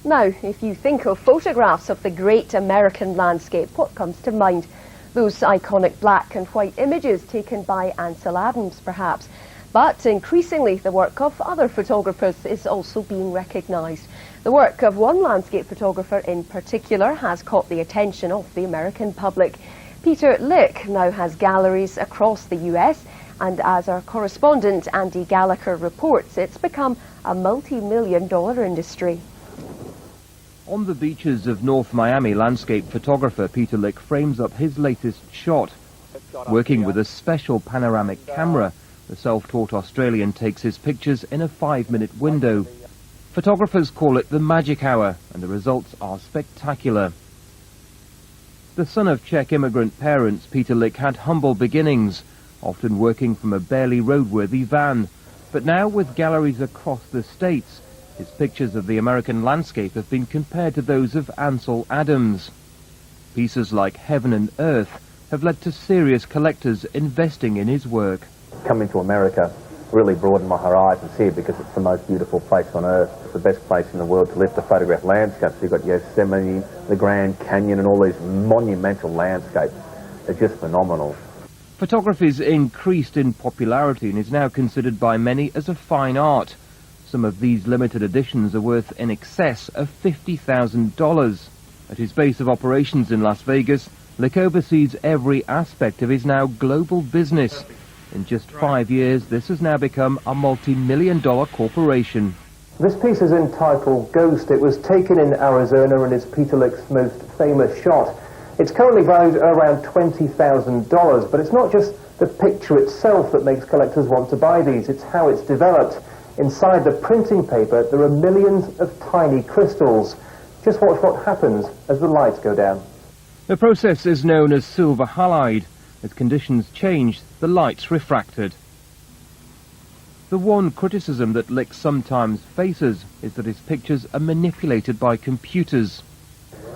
Speaker 4: Now, if you think of photographs of the great American landscape, what comes to mind? Those iconic black and white images taken by Ansel Adams, perhaps. But increasingly, the work of other photographers is also being recognised. The work of one landscape photographer in particular has caught the attention of the American public. Peter Lick now has galleries across the US And as our correspondent Andy Gallagher reports, it's become a multi-million-dollar industry.
Speaker 1: On the beaches of North Miami, landscape photographer Peter Lick frames up his latest shot. Working with a special panoramic camera, the self-taught Australian takes his pictures in a 5-minute window. Photographers call it the magic hour, and the results are spectacular. The son of Czech immigrant parents, Peter Lick had humble beginnings, often working from a barely roadworthy van. But now, with galleries across the states, his pictures of the American landscape have been compared to those of Ansel Adams. Pieces like Heaven and Earth have led to serious collectors investing in his work.
Speaker 16: Coming to America really broadened my horizons here because it's the most beautiful place on earth. It's the best place in the world to live to photograph landscapes. You've got Yosemite, the Grand Canyon and all these monumental landscapes. They're just phenomenal.
Speaker 1: Photography's increased in popularity and is now considered by many as a fine art. Some of these limited editions are worth in excess of $50,000. At his base of operations in Las Vegas, Lick oversees every aspect of his now global business. In just 5 years, this has now become a multi-million-dollar corporation.
Speaker 17: This piece is entitled Ghost. It was taken in Arizona and is Peter Lick's most famous shot. It's currently valued at around $20,000, but it's not just the picture itself that makes collectors want to buy these, it's how it's developed. Inside the printing paper, there are millions of tiny crystals. Just watch what happens as the lights go down.
Speaker 1: The process is known as silver halide. As conditions change, the light's refracted. The one criticism that Lick sometimes faces is that his pictures are manipulated by computers.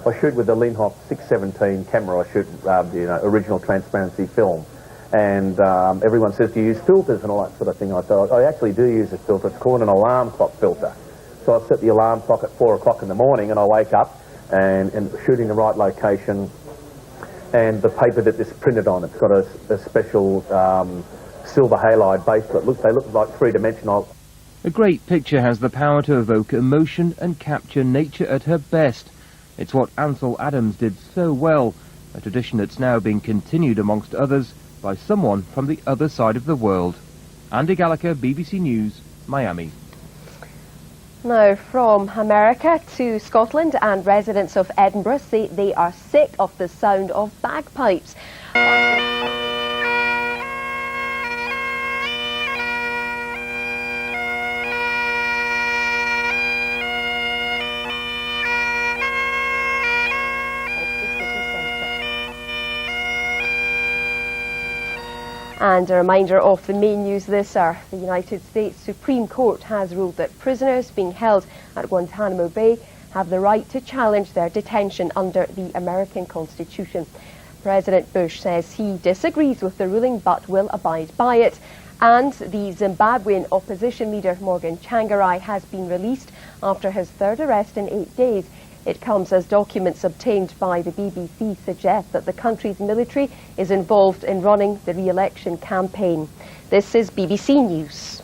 Speaker 16: I shoot with the Linhof 617 camera. I shoot original transparency film. And everyone says, do you use filters and all that sort of thing? I thought, I actually do use a filter. It's called an alarm clock filter. So I set the alarm clock at 4 o'clock in the morning and I wake up and shooting the right location. And the paper that this printed on, it's got a special silver halide base. But they look like three-dimensional.
Speaker 1: A great picture has the power to evoke emotion and capture nature at her best. It's what Ansel Adams did so well, a tradition that's now being continued amongst others by someone from the other side of the world. Andy Gallagher, BBC News, Miami.
Speaker 4: Now, from America to Scotland, and residents of Edinburgh say they are sick of the sound of bagpipes. And a reminder of the main news this hour. The United States Supreme Court has ruled that prisoners being held at Guantanamo Bay have the right to challenge their detention under the American Constitution. President Bush says he disagrees with the ruling but will abide by it. And the Zimbabwean opposition leader Morgan Tsvangirai has been released after his third arrest in 8 days. It comes as documents obtained by the BBC suggest that the country's military is involved in running the re-election campaign. This is BBC News.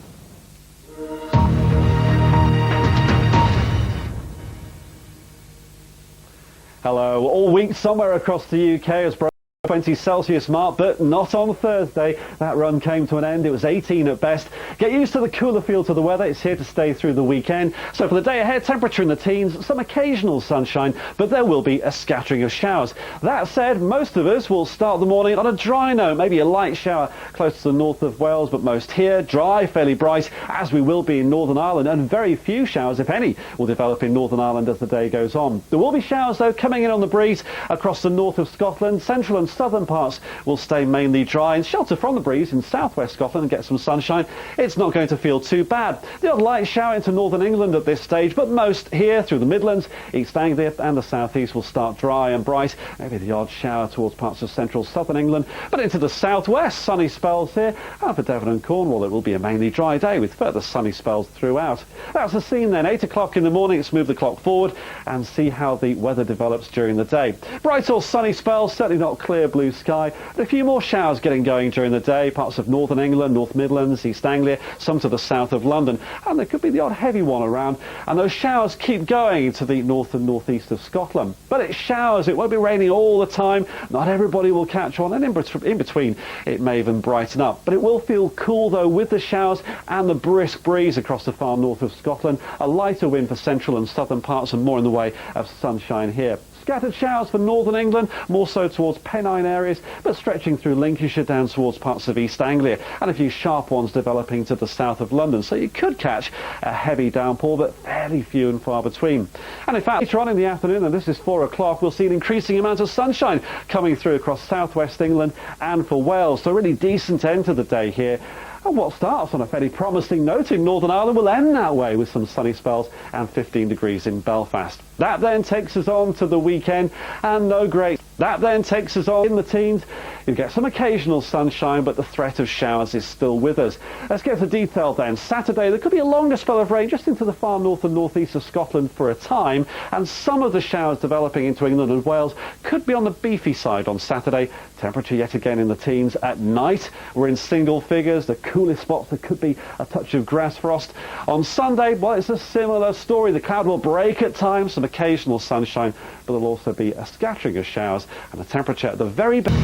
Speaker 21: Hello. All week somewhere across the UK has broken 20 Celsius mark, but not on Thursday. That run came to an end. It was 18 at best. Get used to the cooler feel to the weather. It's here to stay through the weekend. So for the day ahead, temperature in the teens, some occasional sunshine, but there will be a scattering of showers. That said, most of us will start the morning on a dry note, maybe a light shower close to the north of Wales, but most here, dry, fairly bright, as we will be in Northern Ireland, and very few showers, if any, will develop in Northern Ireland as the day goes on. There will be showers, though, coming in on the breeze across the north of Scotland. Central and southern parts will stay mainly dry and shelter from the breeze in southwest Scotland and get some sunshine. It's not going to feel too bad. The odd light shower into northern England at this stage, but most here through the Midlands, East Anglia and the southeast will start dry and bright. Maybe the odd shower towards parts of central southern England, but into the southwest, sunny spells here. And for Devon and Cornwall, it will be a mainly dry day with further sunny spells throughout. That's the scene then. 8 o'clock in the morning, let's move the clock forward and see how the weather develops during the day. Bright or sunny spells, certainly not clear blue sky. And a few more showers getting going during the day, parts of northern England, North Midlands, East Anglia, some to the south of London. And there could be the odd heavy one around. And those showers keep going to the north and northeast of Scotland. But it showers, it won't be raining all the time. Not everybody will catch on, and in between it may even brighten up. But it will feel cool though with the showers and the brisk breeze across the far north of Scotland. A lighter wind for central and southern parts and more in the way of sunshine here. Scattered showers for northern England, more so towards Pennine areas, but stretching through Lincolnshire down towards parts of East Anglia, and a few sharp ones developing to the south of London. So you could catch a heavy downpour, but fairly few and far between. And in fact, later on in the afternoon, and this is 4 o'clock, we'll see an increasing amount of sunshine coming through across southwest England and for Wales. So a really decent end to the day here. And what starts on a fairly promising note in Northern Ireland will end that way with some sunny spells and 15 degrees in Belfast. That then takes us on to the weekend, and no great. That then takes us on in the teens. You get some occasional sunshine, but the threat of showers is still with us. Let's get to detail then. Saturday, there could be a longer spell of rain just into the far north and northeast of Scotland for a time, and some of the showers developing into England and Wales could be on the beefy side on Saturday. Temperature yet again in the teens. At night, we're in single figures. The coolest spots, there could be a touch of grass frost. On Sunday, well, it's a similar story. The cloud will break at times, some occasional sunshine, but there'll also be a scattering of showers and the temperature at the very best.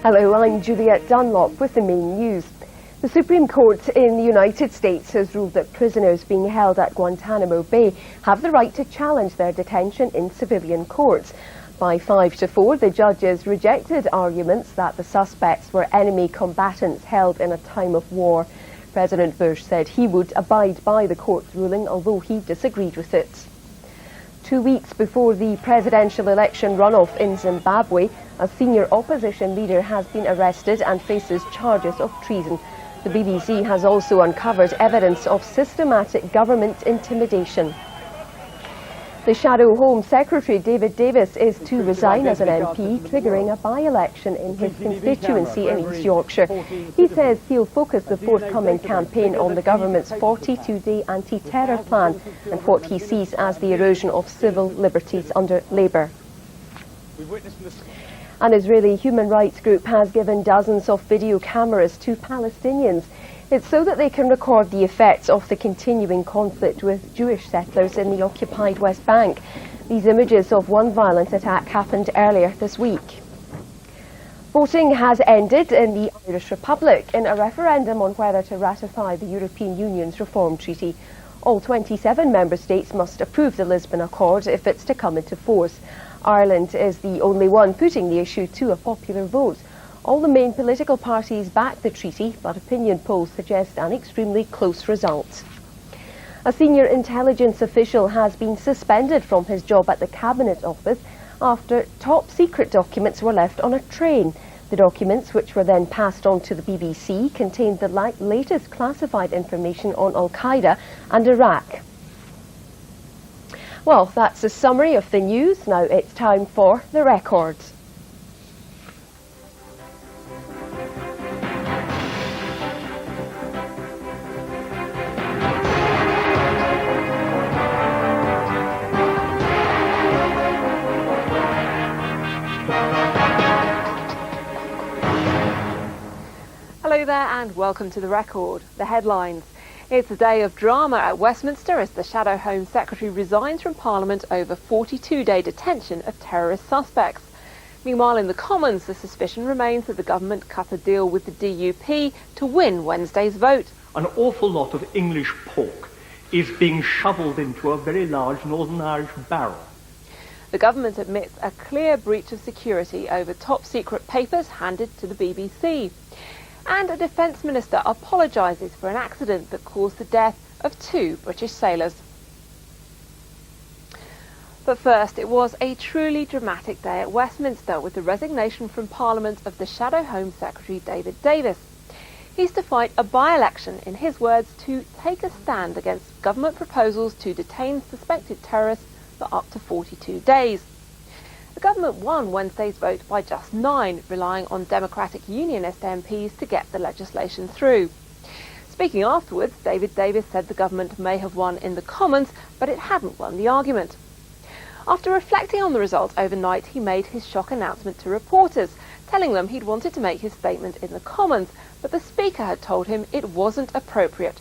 Speaker 4: Hello, I'm Juliet Dunlop with the main news. The Supreme Court in the United States has ruled that prisoners being held at Guantanamo Bay have the right to challenge their detention in civilian courts. By 5-4, the judges rejected arguments that the suspects were enemy combatants held in a time of war. President Bush said he would abide by the court's ruling, although he disagreed with it. 2 weeks before the presidential election runoff in Zimbabwe, a senior opposition leader has been arrested and faces charges of treason. The BBC has also uncovered evidence of systematic government intimidation. The Shadow Home Secretary David Davis is to resign as an MP, triggering a by-election in his constituency in East Yorkshire. He says he'll focus the forthcoming campaign on the government's 42-day anti-terror plan and what he sees as the erosion of civil liberties under Labour. An Israeli human rights group has given dozens of video cameras to Palestinians. It's so that they can record the effects of the continuing conflict with Jewish settlers in the occupied West Bank. These images of one violent attack happened earlier this week. Voting has ended in the Irish Republic in a referendum on whether to ratify the European Union's Reform Treaty. All 27 member states must approve the Lisbon Accord if it's to come into force. Ireland is the only one putting the issue to a popular vote. All the main political parties back the treaty, but opinion polls suggest an extremely close result. A senior intelligence official has been suspended from his job at the Cabinet Office after top-secret documents were left on a train. The documents, which were then passed on to the BBC, contained the latest classified information on Al-Qaeda and Iraq. Well, that's a summary of the news. Now it's time for The Record.
Speaker 2: Hello there and welcome to The Record. The headlines. It's a day of drama at Westminster as the Shadow Home Secretary resigns from Parliament over 42-day detention of terrorist suspects. Meanwhile, in the Commons, the suspicion remains that the government cut a deal with the DUP to win Wednesday's vote.
Speaker 3: An awful lot of English pork is being shoveled into a very large Northern Irish barrel.
Speaker 2: The government admits a clear breach of security over top-secret papers handed to the BBC. And a defence minister apologises for an accident that caused the death of 2 British sailors. But first, it was a truly dramatic day at Westminster with the resignation from Parliament of the Shadow Home Secretary David Davis. He's to fight a by-election, in his words, to take a stand against government proposals to detain suspected terrorists for up to 42 days. The government won Wednesday's vote by just 9, relying on Democratic Unionist MPs to get the legislation through. Speaking afterwards, David Davis said the government may have won in the Commons, but it hadn't won the argument. After reflecting on the result overnight, he made his shock announcement to reporters, telling them he'd wanted to make his statement in the Commons, but the Speaker had told him it wasn't appropriate.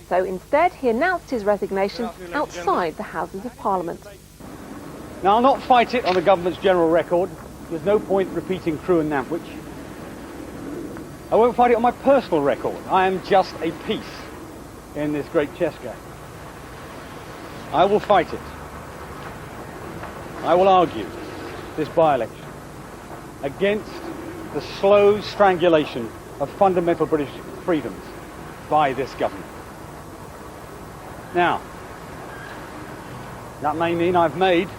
Speaker 2: So instead, he announced his resignation outside the Houses of Parliament.
Speaker 12: Now, I'll not fight it on the government's general record. There's no point repeating Crewe and Nantwich. I won't fight it on my personal record. I am just a piece in this great chess game. I will fight it. I will argue this by-election against the slow strangulation of fundamental British freedoms by this government. Now, that may mean I've made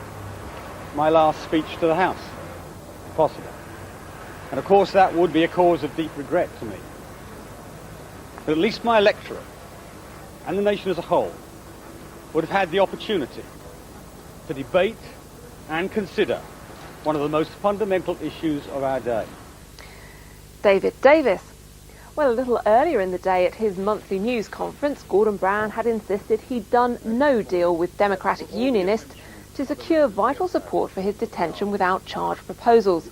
Speaker 12: my last speech to the House, if possible. And of course that would be a cause of deep regret to me. But at least my electorate and the nation as a whole would have had the opportunity to debate and consider one of the most fundamental issues of our day.
Speaker 2: David Davis. Well, a little earlier in the day at his monthly news conference, Gordon Brown had insisted he'd done no deal with Democratic Unionists to secure vital support for his detention without charge proposals.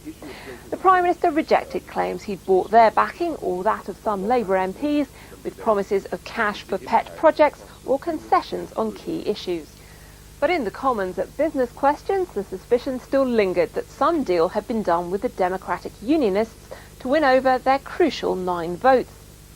Speaker 2: The Prime Minister rejected claims he'd bought their backing or that of some Labour MPs with promises of cash for pet projects or concessions on key issues. But in the Commons at business questions, the suspicion still lingered that some deal had been done with the Democratic Unionists to win over their crucial 9 votes.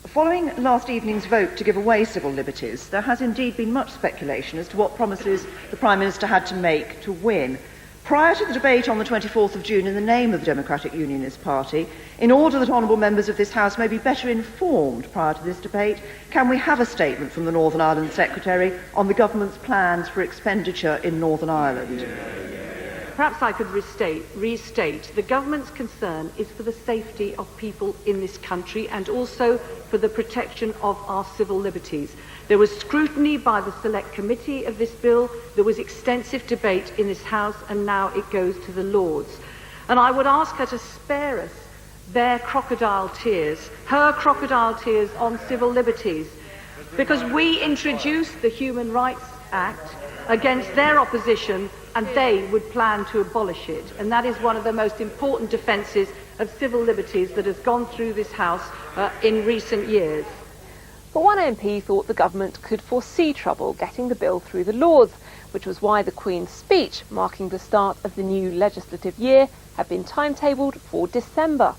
Speaker 6: Following last evening's vote to give away civil liberties, there has indeed been much speculation as to what promises the Prime Minister had to make to win. Prior to the debate on the 24th of June in the name of the Democratic Unionist Party, in order that honourable members of this House may be better informed prior to this debate, can we have a statement from the Northern Ireland Secretary on the government's plans for expenditure in Northern Ireland?
Speaker 18: Perhaps I could restate the government's concern is for the safety of people in this country and also for the protection of our civil liberties. There was scrutiny by the Select Committee of this bill, there was extensive debate in this House, and now it goes to the Lords. And I would ask her to spare us their crocodile tears, her crocodile tears on civil liberties, because we introduced the Human Rights Act against their opposition and they would plan to abolish it. And that is one of the most important defences of civil liberties that has gone through this House in recent years.
Speaker 2: But one MP thought the government could foresee trouble getting the bill through the Lords, which was why the Queen's speech, marking the start of the new legislative year, had been timetabled for December.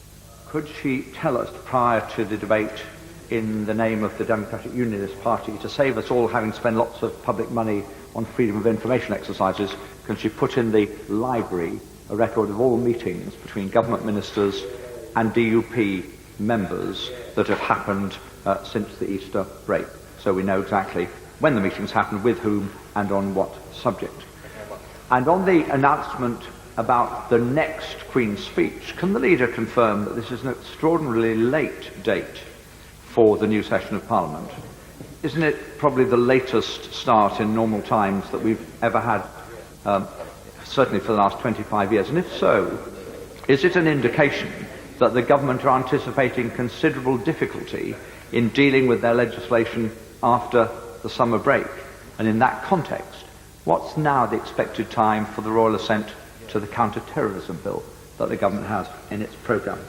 Speaker 19: Could she tell us prior to the debate in the name of the Democratic Unionist Party, to save us all having spent lots of public money on freedom of information exercises, can she put in the library a record of all meetings between government ministers and DUP members that have happened since the Easter break, so we know exactly when the meetings happened, with whom and on what subject? And on the announcement about the next Queen's speech, can the leader confirm that this is an extraordinarily late date for the new session of Parliament? Isn't it probably the latest start in normal times that we've ever had, certainly for the last 25 years? And if so, is it an indication that the government are anticipating considerable difficulty in dealing with their legislation after the summer break? And in that context, what's now the expected time for the royal assent to the counter-terrorism bill that the government has in its programme?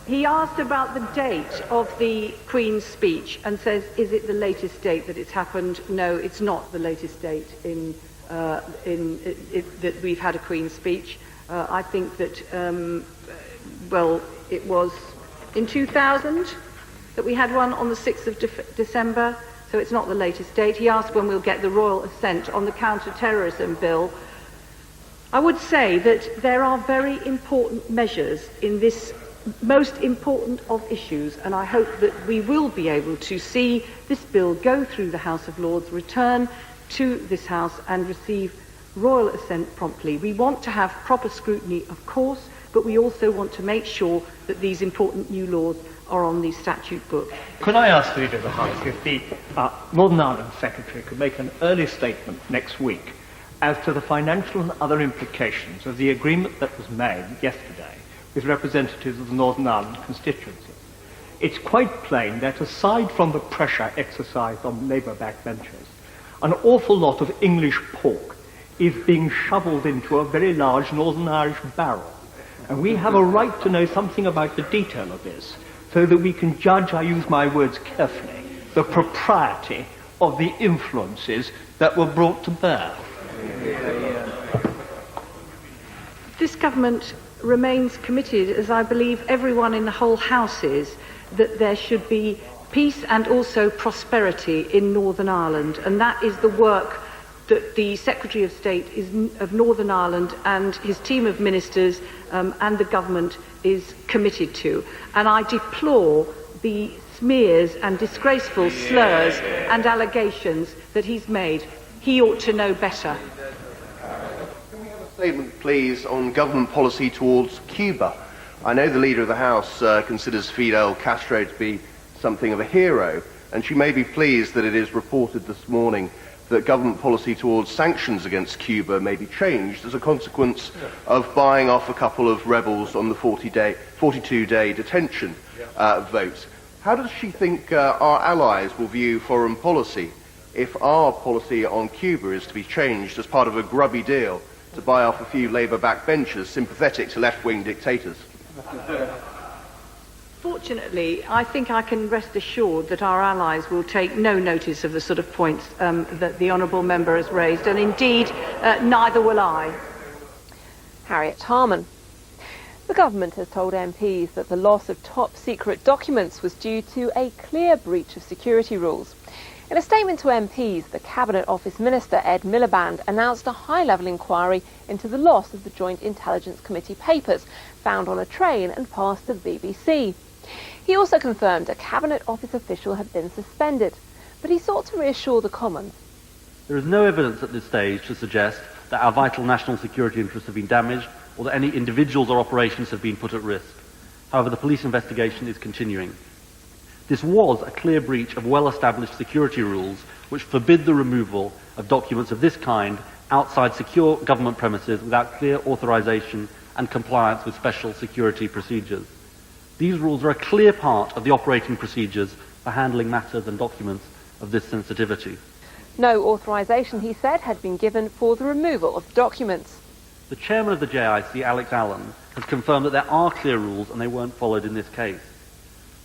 Speaker 18: He asked about the date of the Queen's speech and says, is it the latest date that it's happened? No, it's not the latest date that we've had a Queen's speech. I think that, it was in 2000 that we had one on the 6th of December, so it's not the latest date. He asked when we'll get the royal assent on the counter-terrorism bill. I would say that there are very important measures in this most important of issues, and I hope that we will be able to see this bill go through the House of Lords, return to this House and receive royal assent promptly. We want to have proper scrutiny, of course, but we also want to make sure that these important new laws are on the statute book.
Speaker 3: Could I ask the Leader of the House if the Northern Ireland Secretary could make an early statement next week as to the financial and other implications of the agreement that was made yesterday with representatives of the Northern Ireland constituency? It's quite plain that aside from the pressure exercised on Labour backbenchers, an awful lot of English pork is being shoveled into a very large Northern Irish barrel. And we have a right to know something about the detail of this, so that we can judge, I use my words carefully, the propriety of the influences that were brought to bear.
Speaker 18: This government remains committed, as I believe everyone in the whole House is, that there should be peace and also prosperity in Northern Ireland, and that is the work that the Secretary of State of Northern Ireland and his team of ministers and the government is committed to. And I deplore the smears and disgraceful slurs and allegations that he's made. He ought to know better.
Speaker 5: Can we have a statement, please, on government policy towards Cuba? I know the Leader of the House considers Fidel Castro to be something of a hero, and she may be pleased that it is reported this morning that government policy towards sanctions against Cuba may be changed as a consequence of buying off a couple of rebels on the 42-day detention vote. How does she think our allies will view foreign policy if our policy on Cuba is to be changed as part of a grubby deal to buy off a few Labour backbenchers sympathetic to left-wing dictators?
Speaker 18: Fortunately, I think I can rest assured that our allies will take no notice of the sort of points that the honourable member has raised, and indeed, neither will I.
Speaker 2: Harriet Harman. The government has told MPs that the loss of top-secret documents was due to a clear breach of security rules. In a statement to MPs, the Cabinet Office Minister Ed Miliband announced a high-level inquiry into the loss of the Joint Intelligence Committee papers found on a train and passed to the BBC. He also confirmed a Cabinet Office official had been suspended, but he sought to reassure the Commons.
Speaker 8: There is no evidence at this stage to suggest that our vital national security interests have been damaged or that any individuals or operations have been put at risk. However, the police investigation is continuing. This was a clear breach of well-established security rules which forbid the removal of documents of this kind outside secure government premises without clear authorization and compliance with special security procedures. These rules are a clear part of the operating procedures for handling matters and documents of this sensitivity.
Speaker 2: No authorization, he said, had been given for the removal of documents.
Speaker 8: The chairman of the JIC, Alex Allen, has confirmed that there are clear rules and they weren't followed in this case.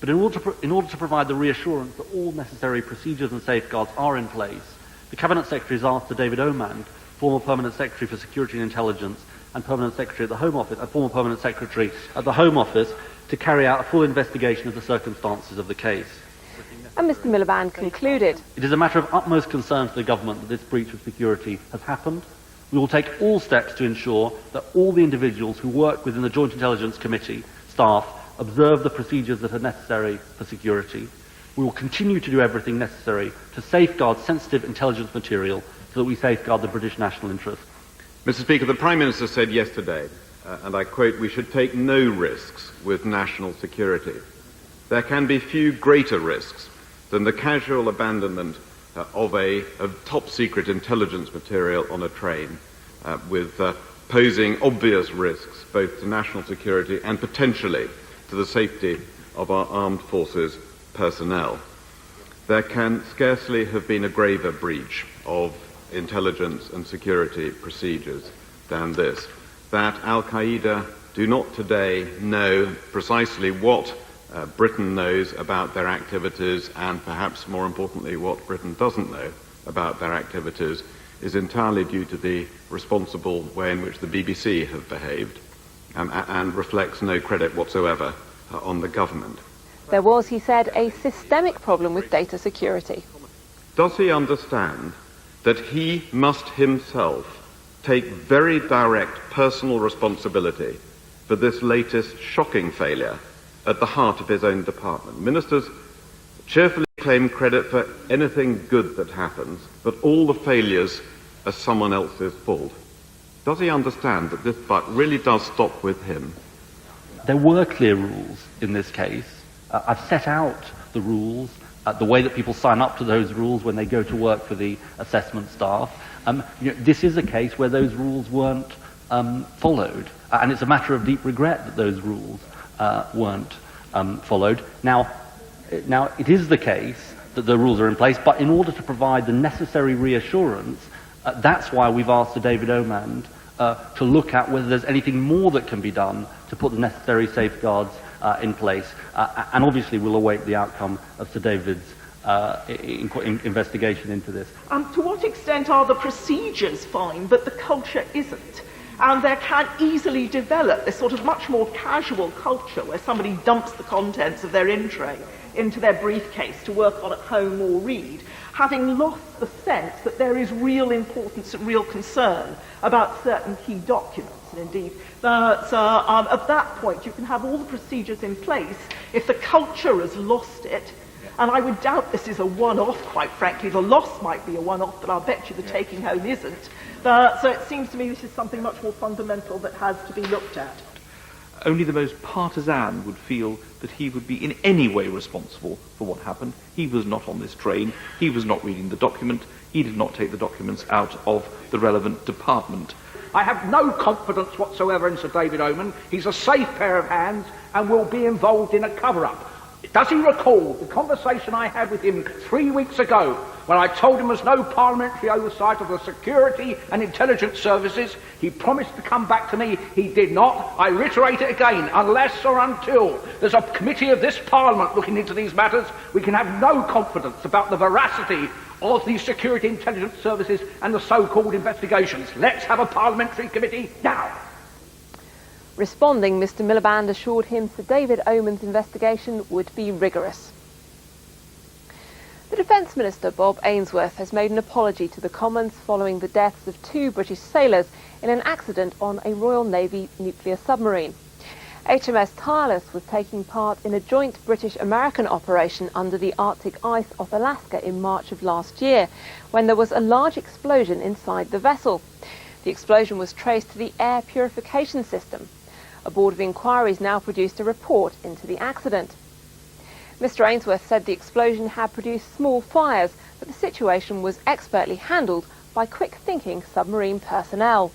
Speaker 8: But in order to provide the reassurance that all necessary procedures and safeguards are in place, the Cabinet Secretary has asked Sir David Omand, former Permanent Secretary for Security and Intelligence and Permanent Secretary at the Home Office, and former Permanent Secretary at the Home Office, to carry out a full investigation of the circumstances of the case.
Speaker 2: And Mr Miliband concluded.
Speaker 8: It is a matter of utmost concern to the government that this breach of security has happened. We will take all steps to ensure that all the individuals who work within the Joint Intelligence Committee staff observe the procedures that are necessary for security. We will continue to do everything necessary to safeguard sensitive intelligence material so that we safeguard the British national interest.
Speaker 9: Mr. Speaker, the Prime Minister said yesterday, and I quote, "We should take no risks with national security. There can be few greater risks than the casual abandonment of top-secret intelligence material on a train, with posing obvious risks both to national security and potentially to the safety of our armed forces personnel. There can scarcely have been a graver breach of intelligence and security procedures than this. That Al-Qaeda do not today know precisely what Britain knows about their activities, and perhaps more importantly what Britain doesn't know about their activities, is entirely due to the responsible way in which the BBC have behaved, and reflects no credit whatsoever on the government.
Speaker 2: There was, he said, a systemic problem with data security.
Speaker 9: Does he understand that he must himself take very direct personal responsibility for this latest shocking failure at the heart of his own department? Ministers cheerfully claim credit for anything good that happens, but all the failures are someone else's fault. Does he understand that this fight really does stop with him?
Speaker 8: There were clear rules in this case. I've set out the rules, the way that people sign up to those rules when they go to work for the assessment staff. This is a case where those rules weren't followed, and it's a matter of deep regret that those rules weren't followed. Now, it is the case that the rules are in place, but in order to provide the necessary reassurance That's why we've asked Sir David Omand to look at whether there's anything more that can be done to put the necessary safeguards in place. And obviously we'll await the outcome of Sir David's investigation into this.
Speaker 7: To what extent are the procedures fine, but the culture isn't? And there can easily develop this sort of much more casual culture where somebody dumps the contents of their in-tray into their briefcase to work on at home or read, having lost the sense that there is real importance and real concern about certain key documents. And indeed, that at that point you can have all the procedures in place. If the culture has lost it, and I would doubt this is a one-off, quite frankly. The loss might be a one-off, but I'll bet you the taking home isn't. So it seems to me this is something much more fundamental that has to be looked at.
Speaker 20: Only the most partisan would feel that he would be in any way responsible for what happened. He was not on this train. He was not reading the document. He did not take the documents out of the relevant department.
Speaker 22: I have no confidence whatsoever in Sir David Omand. He's a safe pair of hands and will be involved in a cover-up. Does he recall the conversation I had with him 3 weeks ago when I told him there's no parliamentary oversight of the security and intelligence services? He promised to come back to me. He did not. I reiterate it again. Unless or until there's a committee of this Parliament looking into these matters, we can have no confidence about the veracity of the security intelligence services and the so-called investigations. Let's have a parliamentary committee now.
Speaker 2: Responding, Mr Miliband assured him Sir David Omand's investigation would be rigorous. The Defence Minister, Bob Ainsworth, has made an apology to the Commons following the deaths of 2 British sailors in an accident on a Royal Navy nuclear submarine. HMS Tireless was taking part in a joint British-American operation under the Arctic ice off Alaska in March of last year, when there was a large explosion inside the vessel. The explosion was traced to the air purification system. A board of inquiry has now produced a report into the accident. Mr Ainsworth said the explosion had produced small fires, but the situation was expertly handled by quick-thinking submarine personnel.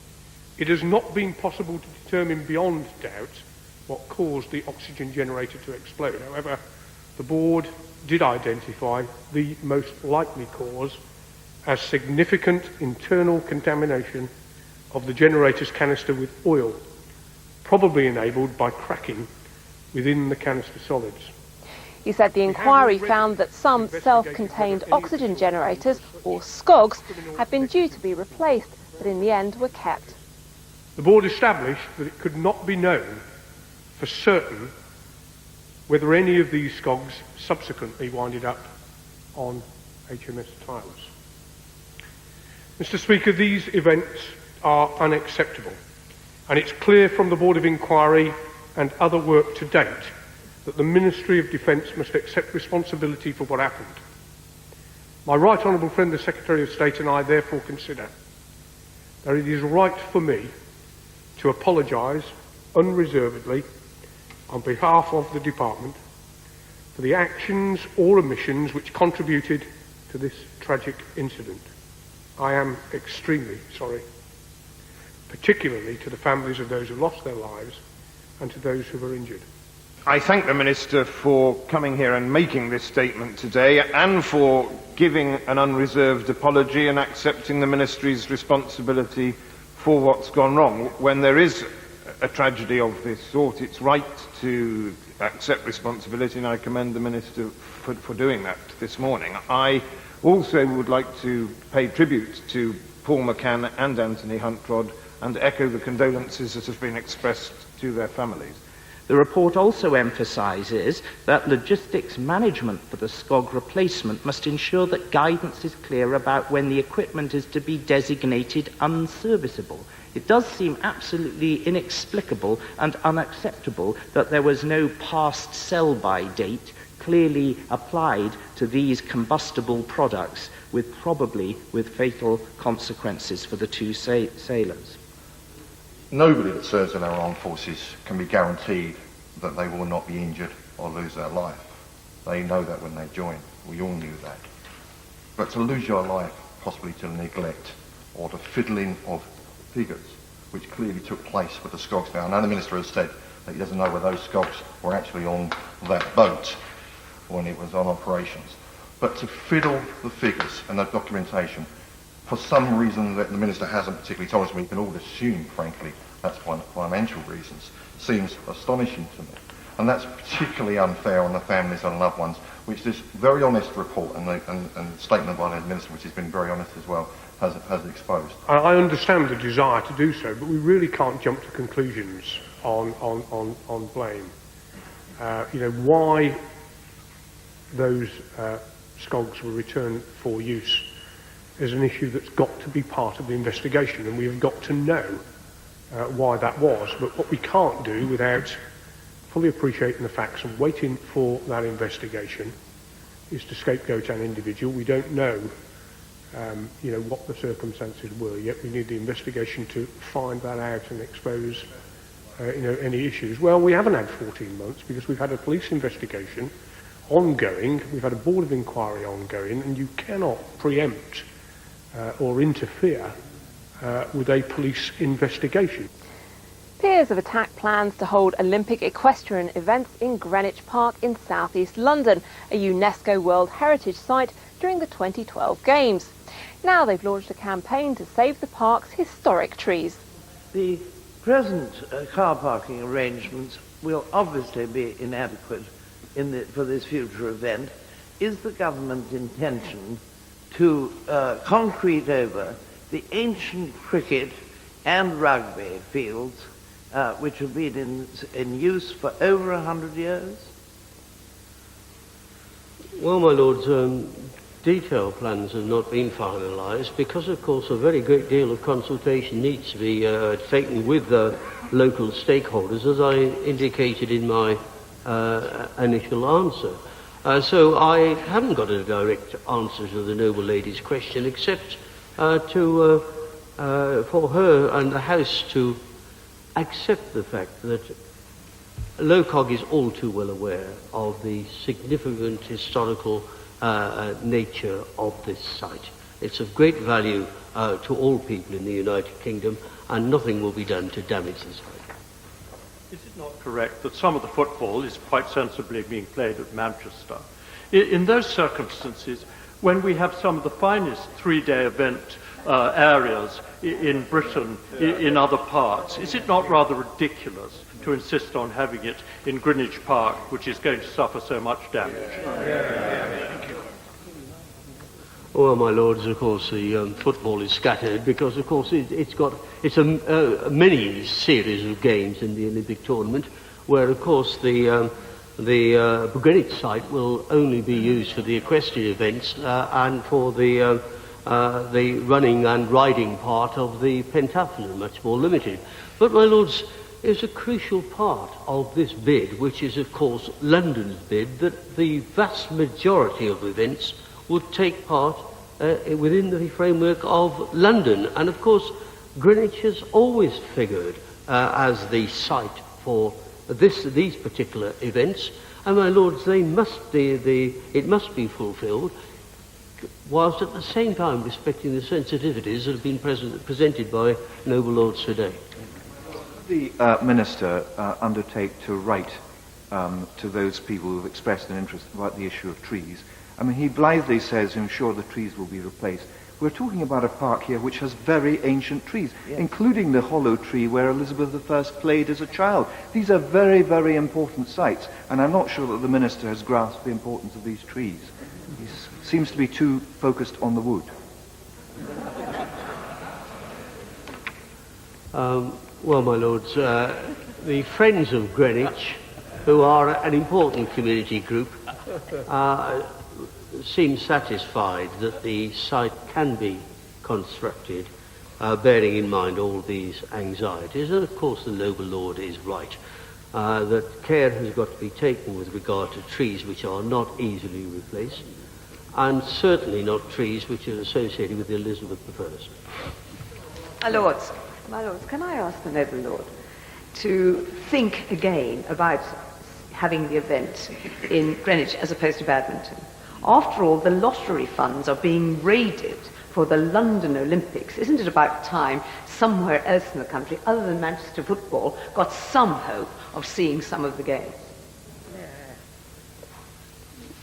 Speaker 23: It has not been possible to determine beyond doubt what caused the oxygen generator to explode. However, the board did identify the most likely cause as significant internal contamination of the generator's canister with oil, probably enabled by cracking within the canister solids.
Speaker 2: He said the inquiry found that some self-contained oxygen generators, or SCOGs, had been due to be replaced, but in the end were kept.
Speaker 23: The board established that it could not be known for certain whether any of these SCOGs subsequently winded up on HMS Tireless. Mr Speaker, these events are unacceptable, and it's clear from the Board of Inquiry and other work to date that the Ministry of Defence must accept responsibility for what happened. My right honourable friend the Secretary of State and I therefore consider that it is right for me to apologise unreservedly on behalf of the Department for the actions or omissions which contributed to this tragic incident. I am extremely sorry, particularly to the families of those who lost their lives and to those who were injured.
Speaker 24: I thank the Minister for coming here and making this statement today, and for giving an unreserved apology and accepting the Ministry's responsibility for what's gone wrong. When there is a tragedy of this sort, it's right to accept responsibility, and I commend the Minister for doing that this morning. I also would like to pay tribute to Paul McCann and Anthony Huntrod and echo the condolences that have been expressed to their families.
Speaker 26: The report also emphasises that logistics management for the SCOG replacement must ensure that guidance is clear about when the equipment is to be designated unserviceable. It does seem absolutely inexplicable and unacceptable that there was no past sell-by date clearly applied to these combustible products, probably with fatal consequences for the 2 sailors.
Speaker 27: Nobody that serves in our armed forces can be guaranteed that they will not be injured or lose their life. They know that when they join. We all knew that. But to lose your life, possibly to neglect or to fiddling of figures, which clearly took place with the SCOGs now. I know the Minister has said that he doesn't know whether those SCOGs were actually on that boat when it was on operations. But to fiddle the figures and the documentation for some reason that the Minister hasn't particularly told us, we can all assume, frankly, that's financial reasons, seems astonishing to me. And that's particularly unfair on the families and loved ones, which this very honest report and statement by the Minister, which has been very honest as well, has exposed.
Speaker 23: I understand the desire to do so, but we really can't jump to conclusions on blame. Why those SCOGs were returned for use is an issue that's got to be part of the investigation, and we have got to know why that was. But what we can't do without fully appreciating the facts and waiting for that investigation is to scapegoat an individual. We don't know what the circumstances were yet. We need the investigation to find that out and expose any issues. Well, we haven't had 14 months because we've had a police investigation ongoing, we've had a board of inquiry ongoing, and you cannot preempt or interfere with a police investigation.
Speaker 2: Peers have attacked plans to hold Olympic equestrian events in Greenwich Park in southeast London, a UNESCO World Heritage Site, during the 2012 Games. Now they've launched a campaign to save the park's historic trees.
Speaker 10: The present car parking arrangements will obviously be inadequate for this future event. Is the government's intention to concrete over the ancient cricket and rugby fields which have been in use for over 100 years?
Speaker 11: Well, my lords, detailed plans have not been finalised because, of course, a very great deal of consultation needs to be taken with the local stakeholders, as I indicated in my initial answer. So I haven't got a direct answer to the noble lady's question, except for her and the House to accept the fact that LOCOG is all too well aware of the significant historical nature of this site. It's of great value to all people in the United Kingdom, and nothing will be done to damage the site.
Speaker 3: Is it not correct that some of the football is quite sensibly being played at Manchester? In those circumstances, when we have some of the finest three-day event areas in Britain, in other parts, is it not rather ridiculous to insist on having it in Greenwich Park, which is going to suffer so much damage?
Speaker 11: Well, my lords, of course, the football is scattered because, of course, it's a mini series of games in the Olympic tournament, where, of course, the Greenwich site will only be used for the equestrian events and for the running and riding part of the pentathlon, much more limited. But, my lords, is a crucial part of this bid, which is, of course, London's bid, that the vast majority of events would take part within the framework of London. And, of course, Greenwich has always figured as the site for these particular events. And, my lords, it must be fulfilled, whilst at the same time respecting the sensitivities that have been presented by noble lords today.
Speaker 13: The Minister undertake to write to those people who have expressed an interest about the issue of trees? I mean, he blithely says, I'm sure the trees will be replaced. We're talking about a park here which has very ancient trees, including the hollow tree where Elizabeth I played as a child. These are very, very important sites, and I'm not sure that the Minister has grasped the importance of these trees. He seems to be too focused on the wood.
Speaker 11: Well, my lords, the Friends of Greenwich, who are an important community group, seem satisfied that the site can be constructed, bearing in mind all these anxieties. And, of course, the noble lord is right, that care has got to be taken with regard to trees which are not easily replaced, and certainly not trees which are associated with Elizabeth I.
Speaker 14: My lords, can I ask the noble lord to think again about having the event in Greenwich as opposed to Badminton? After all, the lottery funds are being raided for the London Olympics. Isn't it about time somewhere else in the country, other than Manchester football, got some hope of seeing some of the games?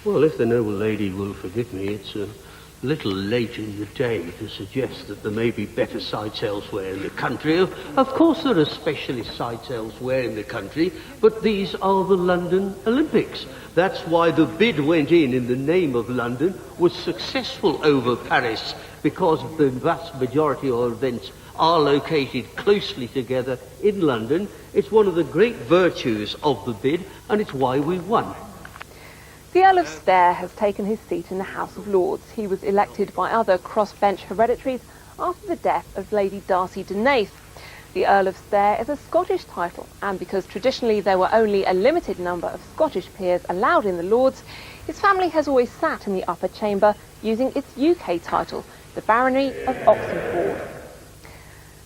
Speaker 11: Well, if the noble lady will forgive me, it's a little late in the day to suggest that there may be better sites elsewhere in the country. Of course there are specialist sites elsewhere in the country, but these are the London Olympics. That's why the bid went in the name of London, was successful over Paris, because the vast majority of events are located closely together in London. It's one of the great virtues of the bid, and it's why we won.
Speaker 2: The Earl of Stair has taken his seat in the House of Lords. He was elected by other crossbench hereditaries after the death of Lady Darcy de Nath. The Earl of Stair is a Scottish title, and because traditionally there were only a limited number of Scottish peers allowed in the Lords, his family has always sat in the upper chamber using its UK title, the Barony of Oxenford.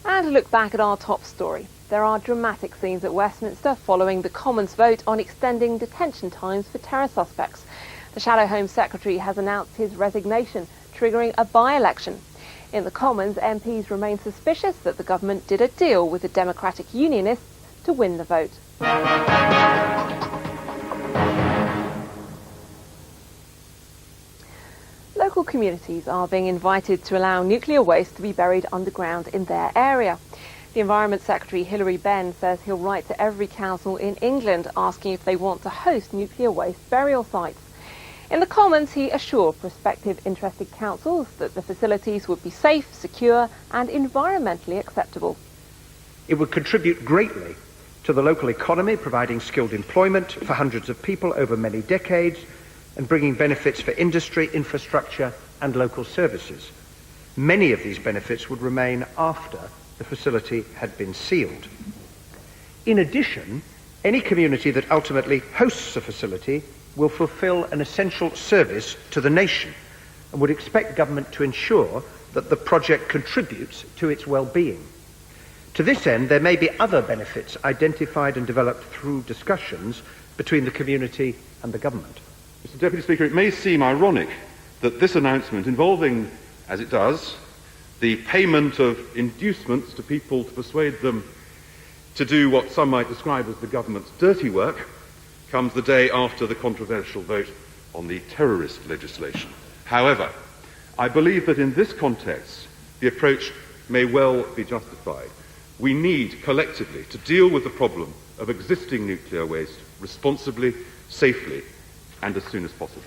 Speaker 2: And a look back at our top story. There are dramatic scenes at Westminster following the Commons vote on extending detention times for terror suspects. The Shadow Home Secretary has announced his resignation, triggering a by-election. In the Commons, MPs remain suspicious that the government did a deal with the Democratic Unionists to win the vote. Local communities are being invited to allow nuclear waste to be buried underground in their area. The Environment Secretary Hilary Benn says he'll write to every council in England asking if they want to host nuclear waste burial sites. In the Commons, he assured prospective interested councils that the facilities would be safe, secure and environmentally acceptable.
Speaker 1: It would contribute greatly to the local economy, providing skilled employment for hundreds of people over many decades and bringing benefits for industry, infrastructure and local services. Many of these benefits would remain after the facility had been sealed. In addition, any community that ultimately hosts a facility will fulfil an essential service to the nation and would expect government to ensure that the project contributes to its well-being. To this end, there may be other benefits identified and developed through discussions between the community and the government.
Speaker 4: Mr. Deputy Speaker, it may seem ironic that this announcement involving, as it does, the payment of inducements to people to persuade them to do what some might describe as the government's dirty work comes the day after the controversial vote on the terrorist legislation. However, I believe that in this context the approach may well be justified. We need collectively to deal with the problem of existing nuclear waste responsibly, safely and as soon as possible.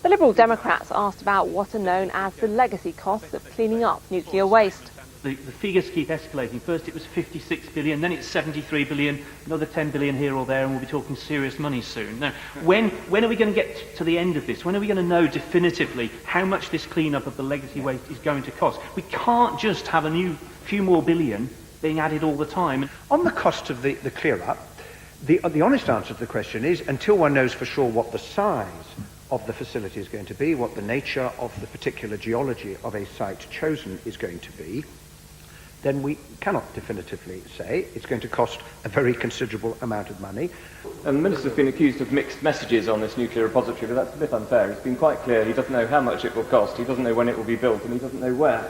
Speaker 2: The Liberal Democrats asked about what are known as the legacy costs of cleaning up nuclear waste.
Speaker 15: The figures keep escalating. First it was 56 billion, then it's 73 billion, another 10 billion here or there, and we'll be talking serious money soon. Now, when are we going to get to the end of this? When are we going to know definitively how much this clean-up of the legacy waste is going to cost? We can't just have a few more billion being added all the time.
Speaker 1: On the cost of the clear-up, the honest answer to the question is, until one knows for sure what the size of the facility is going to be, what the nature of the particular geology of a site chosen is going to be, then we cannot definitively say it's going to cost a very considerable amount of money.
Speaker 16: And the Minister's been accused of mixed messages on this nuclear repository, but that's a bit unfair. It's been quite clear he doesn't know how much it will cost, he doesn't know when it will be built, and he doesn't know where.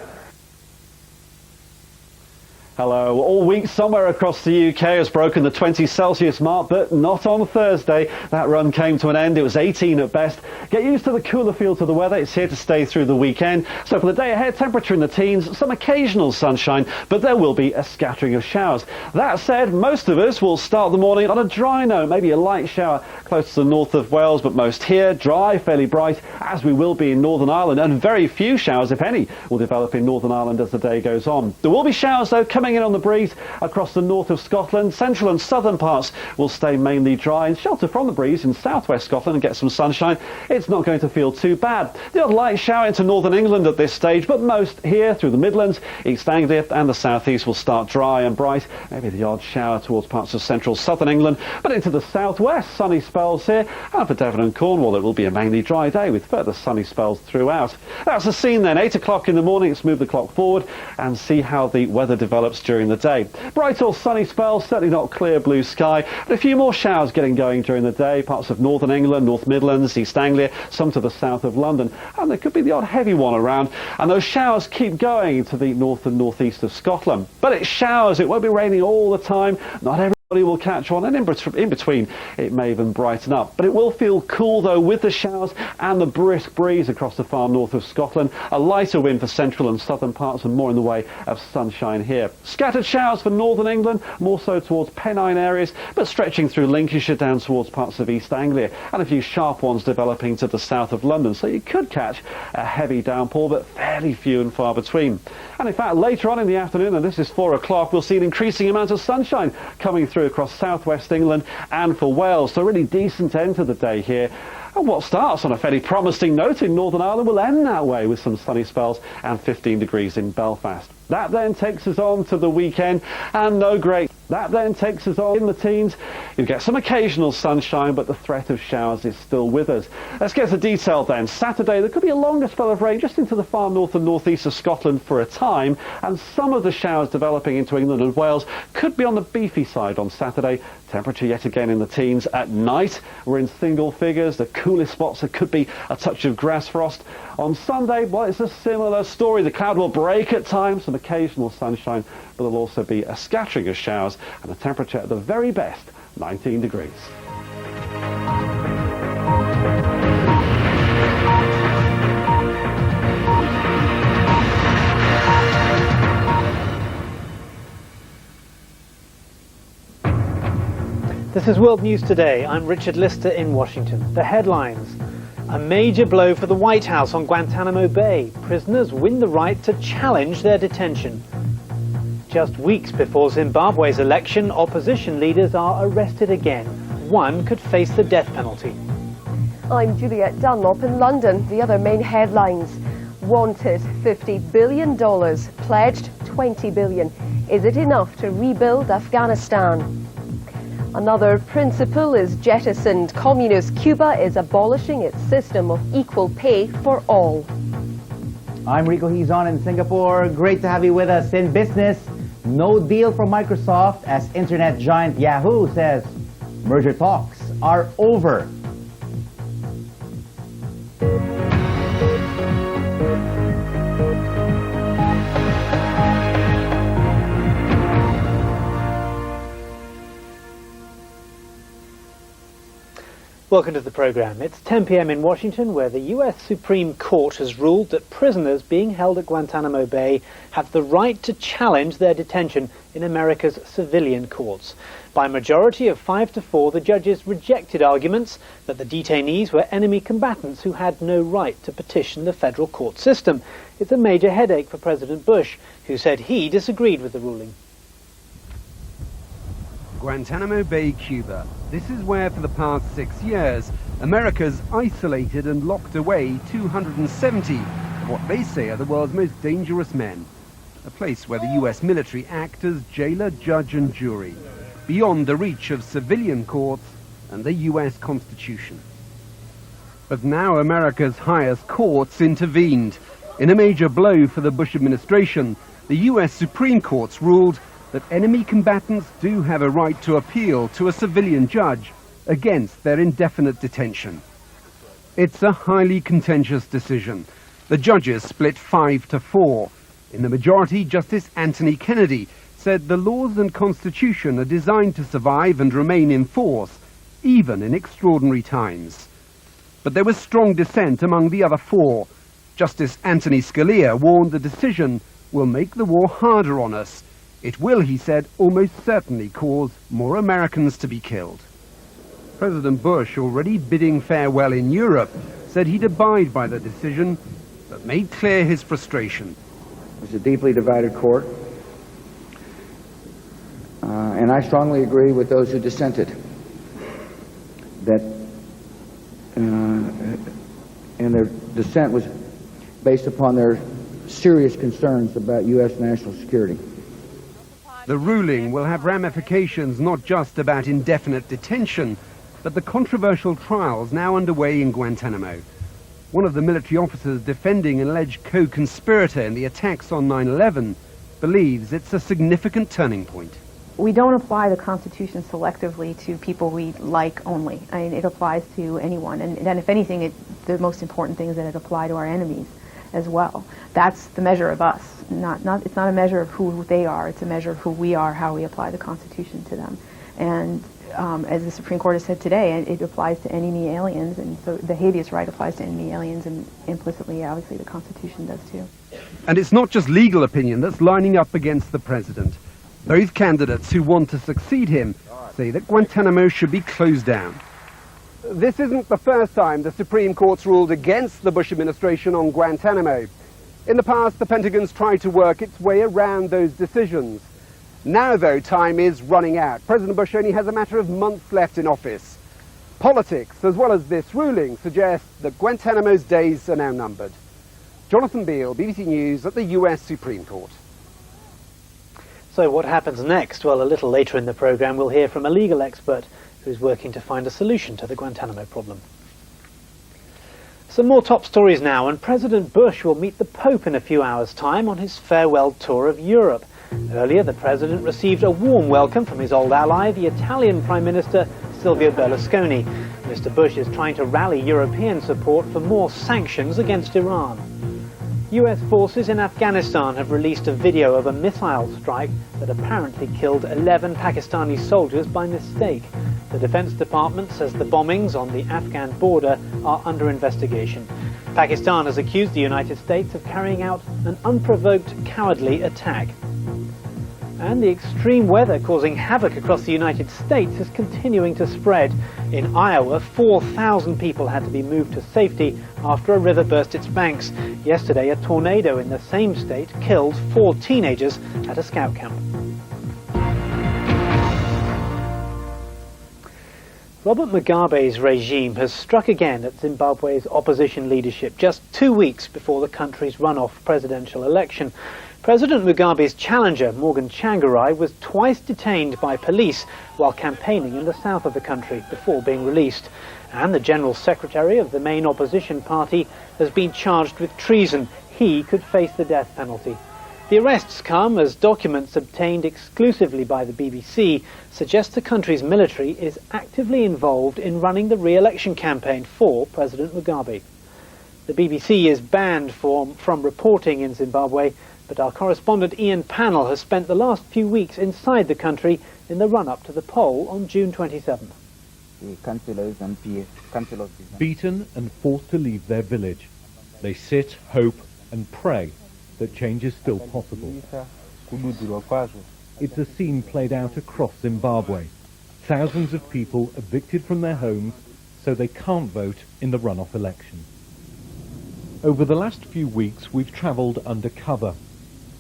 Speaker 16: Hello. All week somewhere across the UK has broken the 20 Celsius mark, but not on Thursday. That run came to an end. It was 18 at best. Get used to the cooler feel to the weather. It's here to stay through the weekend. So for the day ahead, temperature in the teens, some occasional sunshine, but there will be a scattering of showers. That said, most of us will start the morning on a dry note, maybe a light shower close to the north of Wales, but most here, dry, fairly bright, as we will be in Northern Ireland, and very few showers, if any, will develop in Northern Ireland as the day goes on. There will be showers, though, coming in on the breeze across the north of Scotland. Central and southern parts will stay mainly dry and shelter from the breeze in southwest Scotland and get some sunshine. It's not going to feel too bad. The odd light shower into northern England at this stage, but most here through the Midlands, East Anglia and the southeast will start dry and bright. Maybe the odd shower towards parts of central southern England, but into the southwest, sunny spells here. And for Devon and Cornwall, it will be a mainly dry day with further sunny spells throughout. That's the scene then. 8 o'clock in the morning. Let's move the clock forward and see how the weather develops during the day. Bright or sunny spells, certainly not clear blue sky, but a few more showers getting going during the day. Parts of northern England, North Midlands, East Anglia, some to the south of London, and there could be the odd heavy one around, and those showers keep going to the north and northeast of Scotland. But it showers, it won't be raining all the time. Not every Will catch on, and in between it may even brighten up. But it will feel cool though, with the showers and the brisk breeze across the far north of Scotland. A lighter wind for central and southern parts, and more in the way of sunshine here. Scattered showers for northern England, more so towards Pennine areas, but stretching through Lincolnshire down towards parts of East Anglia, and a few sharp ones developing to the south of London. So you could catch a heavy downpour, but fairly few and far between. And in fact, later on in the afternoon, and this is 4 o'clock, we'll see an increasing amount of sunshine coming through across southwest England and for Wales. So a really decent end to the day here. And what starts on a fairly promising note in Northern Ireland will end that way, with some sunny spells and 15 degrees in Belfast. That then takes us on to the weekend, and that then takes us on in the teens. You get some occasional sunshine, but the threat of showers is still with us. Let's get to detail then. Saturday, there could be a longer spell of rain just into the far north and northeast of Scotland for a time, and some of the showers developing into England and Wales could be on the beefy side on Saturday. Temperature yet again in the teens. At night, we're in single figures. The coolest spots, there could be a touch of grass frost. On Sunday, well, it's a similar story. The cloud will break at times, some occasional sunshine, but there'll also be a scattering of showers, and a temperature at the very best, 19 degrees.
Speaker 5: This is World News Today. I'm Richard Lister in Washington. The headlines. A major blow for the White House on Guantanamo Bay. Prisoners win the right to challenge their detention. Just weeks before Zimbabwe's election, opposition leaders are arrested again. One could face the death penalty.
Speaker 6: I'm Juliet Dunlop in London. The other main headlines. Wanted $50 billion, pledged $20 billion. Is it enough to rebuild Afghanistan? Another principle is jettisoned. Communist Cuba is abolishing its system of equal pay for all.
Speaker 12: I'm Rico Hizon in Singapore. Great to have you with us. In business, no deal for Microsoft as internet giant Yahoo says merger talks are over.
Speaker 5: Welcome to the programme. It's 10 p.m. in Washington, where the U.S. Supreme Court has ruled that prisoners being held at Guantanamo Bay have the right to challenge their detention in America's civilian courts. By a majority of 5-4, the judges rejected arguments that the detainees were enemy combatants who had no right to petition the federal court system. It's a major headache for President Bush, who said he disagreed with the ruling.
Speaker 17: Guantanamo Bay, Cuba. This is where, for the past 6 years, America's isolated and locked away 270 of what they say are the world's most dangerous men. A place where the US military act as jailer, judge and jury, beyond the reach of civilian courts and the US Constitution. But now America's highest courts intervened. In a major blow for the Bush administration, the US Supreme Court's ruled that enemy combatants do have a right to appeal to a civilian judge against their indefinite detention. It's a highly contentious decision. The judges split 5-4. In the majority, Justice Anthony Kennedy said the laws and Constitution are designed to survive and remain in force, even in extraordinary times. But there was strong dissent among the other 4. Justice Anthony Scalia warned the decision will make the war harder on us. It will, he said, almost certainly cause more Americans to be killed. President Bush, already bidding farewell in Europe, said he'd abide by the decision, but made clear his frustration.
Speaker 19: It's a deeply divided court, and I strongly agree with those who dissented that, and their dissent was based upon their serious concerns about U.S. national security.
Speaker 17: The ruling will have ramifications not just about indefinite detention, but the controversial trials now underway in Guantanamo. One of the military officers defending an alleged co-conspirator in the attacks on 9/11 believes it's a significant turning point.
Speaker 21: We don't apply the Constitution selectively to people we like only. I mean, it applies to anyone. And then, if anything, the most important thing is that it applies to our enemies as well. That's the measure of us. not a measure of who they are. It's a measure of who we are, how we apply the Constitution to them. And as the Supreme Court has said today, it applies to enemy aliens, and so the habeas right applies to enemy aliens, and implicitly, obviously, the Constitution does too.
Speaker 17: And it's not just legal opinion that's lining up against the president. Both candidates who want to succeed him say that Guantanamo should be closed down. This isn't the first time the Supreme Court's ruled against the Bush administration on Guantanamo. In the past, the Pentagon's tried to work its way around those decisions. Now, though, time is running out. President Bush only has a matter of months left in office. Politics, as well as this ruling, suggest that Guantanamo's days are now numbered. Jonathan Beale, BBC News at the US Supreme Court.
Speaker 5: So what happens next? Well, a little later in the programme, we'll hear from a legal expert who's working to find a solution to the Guantanamo problem. Some more top stories now, and President Bush will meet the Pope in a few hours' time on his farewell tour of Europe. Earlier, the President received a warm welcome from his old ally, the Italian Prime Minister Silvio Berlusconi. Mr. Bush is trying to rally European support for more sanctions against Iran. US forces in Afghanistan have released a video of a missile strike that apparently killed 11 Pakistani soldiers by mistake. The Defense Department says the bombings on the Afghan border are under investigation. Pakistan has accused the United States of carrying out an unprovoked, cowardly attack. And the extreme weather causing havoc across the United States is continuing to spread. In Iowa, 4,000 people had to be moved to safety after a river burst its banks. Yesterday, a tornado in the same state killed 4 teenagers at a scout camp. Robert Mugabe's regime has struck again at Zimbabwe's opposition leadership just 2 weeks before the country's runoff presidential election. President Mugabe's challenger, Morgan Tsvangirai, was twice detained by police while campaigning in the south of the country before being released. And the General Secretary of the main opposition party has been charged with treason. He could face the death penalty. The arrests come as documents obtained exclusively by the BBC suggest the country's military is actively involved in running the re-election campaign for President Mugabe. The BBC is banned from reporting in Zimbabwe, but our correspondent Ian Pannell has spent the last few weeks inside the country in the run-up to the poll on June 27th.
Speaker 7: Beaten and forced to leave their village, they sit, hope and pray that change is still possible. It's a scene played out across Zimbabwe. Thousands of people evicted from their homes so they can't vote in the runoff election. Over the last few weeks we've travelled undercover.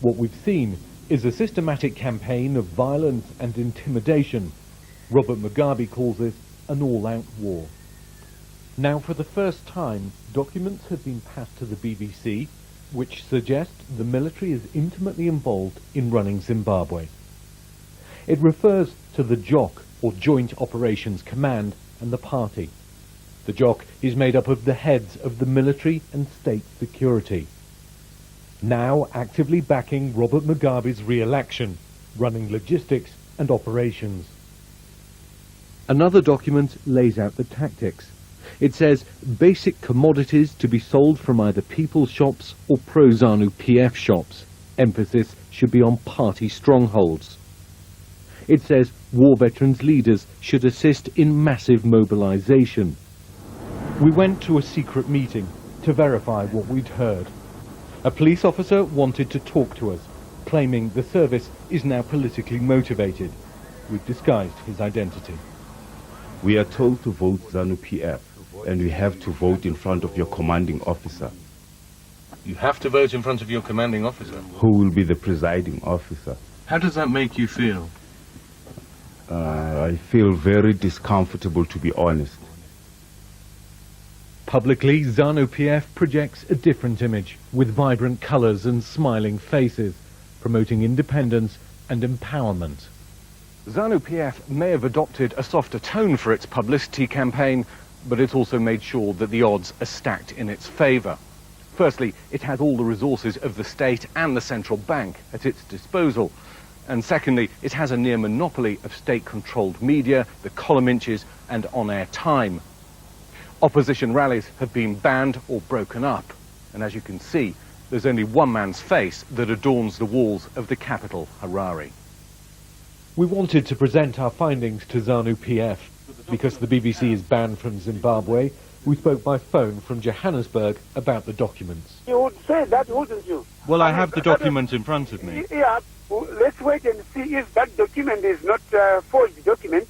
Speaker 7: What we've seen is a systematic campaign of violence and intimidation. Robert Mugabe calls it an all-out war. Now, for the first time, documents have been passed to the BBC which suggest the military is intimately involved in running Zimbabwe. It refers to the JOC, or Joint Operations Command, and the party. The JOC is made up of the heads of the military and state security, now actively backing Robert Mugabe's re-election, running logistics and operations. Another document lays out the tactics. It says basic commodities to be sold from either people's shops or pro-ZANU-PF shops. Emphasis should be on party strongholds. It says war veterans leaders should assist in massive mobilization. We went to a secret meeting to verify what we'd heard. A police officer wanted to talk to us, claiming the service is now politically motivated. We've disguised his identity.
Speaker 8: We are told to vote ZANU-PF, and we have to vote in front of your commanding officer.
Speaker 9: You have to vote in front of your commanding officer?
Speaker 8: Who will be the presiding officer.
Speaker 9: How does that make you feel?
Speaker 8: I feel very discomfortable, to be honest.
Speaker 7: Publicly, ZANU-PF projects a different image, with vibrant colours and smiling faces, promoting independence and empowerment.
Speaker 1: ZANU-PF may have adopted a softer tone for its publicity campaign, but it's also made sure that the odds are stacked in its favour. Firstly, it has all the resources of the state and the central bank at its disposal. And secondly, it has a near monopoly of state-controlled media, the column inches, and on-air time. Opposition rallies have been banned or broken up. And as you can see,
Speaker 7: there's only one man's face that adorns the walls of the capital, Harare. We wanted to present our findings to ZANU-PF. Because the BBC is banned from Zimbabwe, we spoke by phone from Johannesburg about the documents.
Speaker 18: You would say that, wouldn't you?
Speaker 9: Well, I have the document in front of me.
Speaker 18: Yeah, let's wait and see if that document is not a forged document.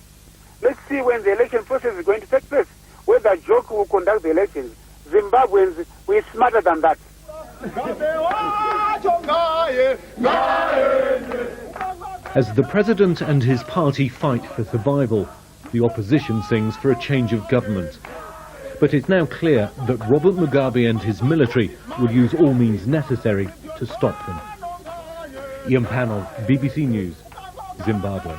Speaker 18: Let's see when the election process is going to take place, whether Joko will conduct the elections. Zimbabweans, we're smarter than that.
Speaker 7: As the president and his party fight for survival, the opposition sings for a change of government. But it's now clear that Robert Mugabe and his military will use all means necessary to stop them. Ian Pannell, BBC News, Zimbabwe.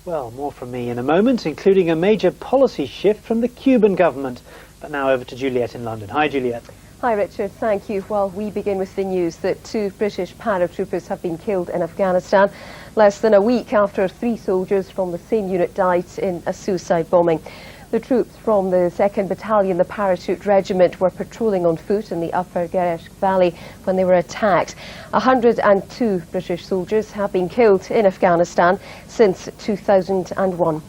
Speaker 5: Well, more from me in a moment, including a major policy shift from the Cuban government. But now over to Juliet in London. Hi, Juliet.
Speaker 6: Hi, Richard. Thank you. Well, we begin with the news that 2 British paratroopers have been killed in Afghanistan less than a week after 3 soldiers from the same unit died in a suicide bombing. The troops from the 2nd Battalion, the Parachute Regiment, were patrolling on foot in the Upper Gereshk Valley when they were attacked. 102 British soldiers have been killed in Afghanistan since 2001.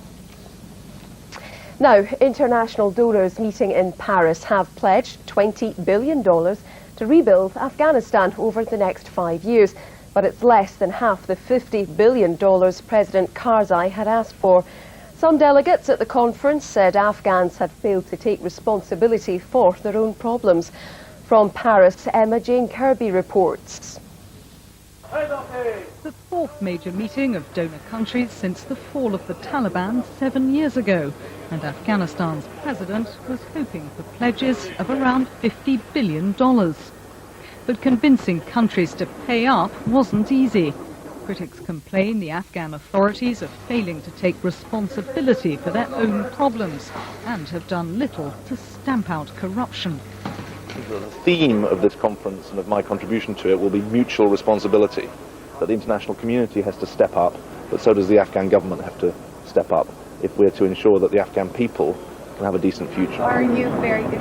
Speaker 6: Now, international donors meeting in Paris have pledged $20 billion to rebuild Afghanistan over the next 5 years. But it's less than half the $50 billion President Karzai had asked for. Some delegates at the conference said Afghans had failed to take responsibility for their own problems. From Paris, Emma Jane Kirby reports.
Speaker 20: The 4th major meeting of donor countries since the fall of the Taliban 7 years ago, and Afghanistan's president was hoping for pledges of around $50 billion. But convincing countries to pay up wasn't easy. Critics complain the Afghan authorities are failing to take responsibility for their own problems and have done little to stamp out corruption.
Speaker 22: The theme of this conference and of my contribution to it will be mutual responsibility, that the international community has to step up, but so does the Afghan government have to step up if we're to ensure that the Afghan people can have a decent future.
Speaker 20: Are you very good?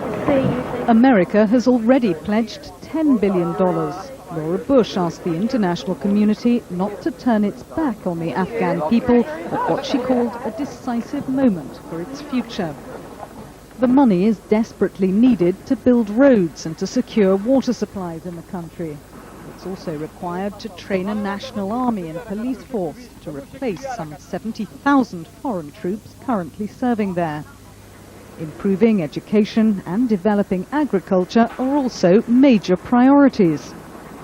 Speaker 20: America has already pledged $10 billion. Laura Bush asked the international community not to turn its back on the Afghan people at what she called a decisive moment for its future. The money is desperately needed to build roads and to secure water supplies in the country. It's also required to train a national army and police force to replace some 70,000 foreign troops currently serving there. Improving education and developing agriculture are also major priorities.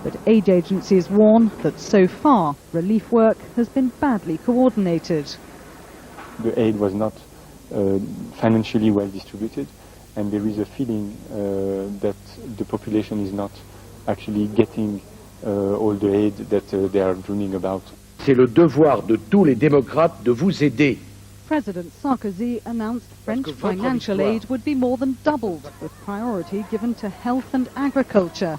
Speaker 20: But aid agencies warn that so far relief work has been badly coordinated.
Speaker 24: The aid was not financially well distributed, and there is a feeling that the population is not actually getting all the aid that they are dreaming about.
Speaker 25: C'est le devoir de tous les démocrates de vous aider.
Speaker 20: President Sarkozy announced French financial aid would be more than doubled, with priority given to health and agriculture.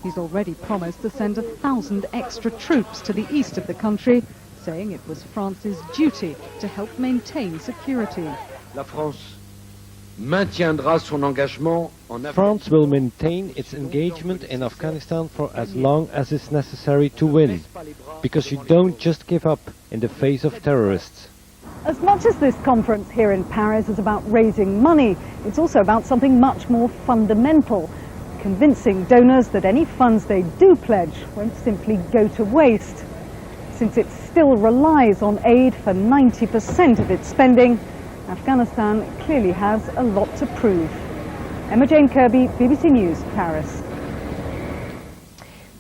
Speaker 20: He's already promised to send 1,000 extra troops to the east of the country, saying it was France's duty to help maintain security.
Speaker 25: La France maintiendra son engagement en Afghanistan.
Speaker 26: France will maintain its engagement in Afghanistan for as long as is necessary to win, because you don't just give up in the face of terrorists.
Speaker 20: As much as this conference here in Paris is about raising money, it's also about something much more fundamental, convincing donors that any funds they do pledge won't simply go to waste. Since it still relies on aid for 90% of its spending, Afghanistan clearly has a lot to prove. Emma Jane Kirby, BBC News, Paris.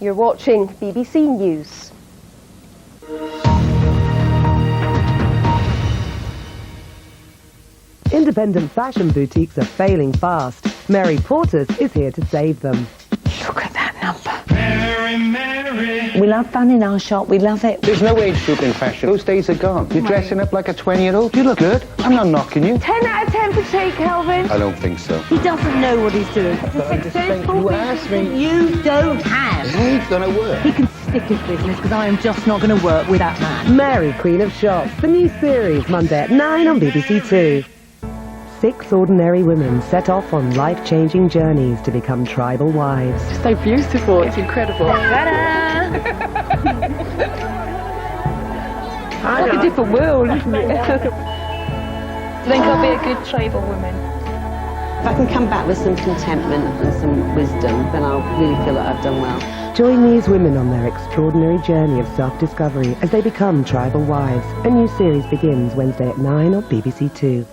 Speaker 6: You're watching BBC News.
Speaker 27: Independent fashion boutiques are failing fast. Mary Porter's is here to save them.
Speaker 28: Look at that number. We love fun in our shop. We love it.
Speaker 29: There's no age group in fashion. Those days are gone. You're dressing up like a 20-year-old. You look good. I'm not knocking you.
Speaker 28: 10 out of 10 for Che Calvin.
Speaker 29: I don't think so.
Speaker 28: He doesn't know what he's doing. The successful business you don't have.
Speaker 29: He's going to work.
Speaker 28: He can stick his business because I am just not going to work with that man.
Speaker 27: Mary, Queen of Shops. The new series, Monday at 9 on BBC Two. 6 ordinary women set off on life-changing journeys to become tribal wives.
Speaker 28: It's so beautiful, it's incredible. It's like a different world, isn't it?
Speaker 2: I think I'll be a good tribal woman.
Speaker 28: If I can come back with some contentment and some wisdom, then I'll really feel that I've done well.
Speaker 27: Join these women on their extraordinary journey of self-discovery as they become tribal wives. A new series begins Wednesday at 9 on BBC 2.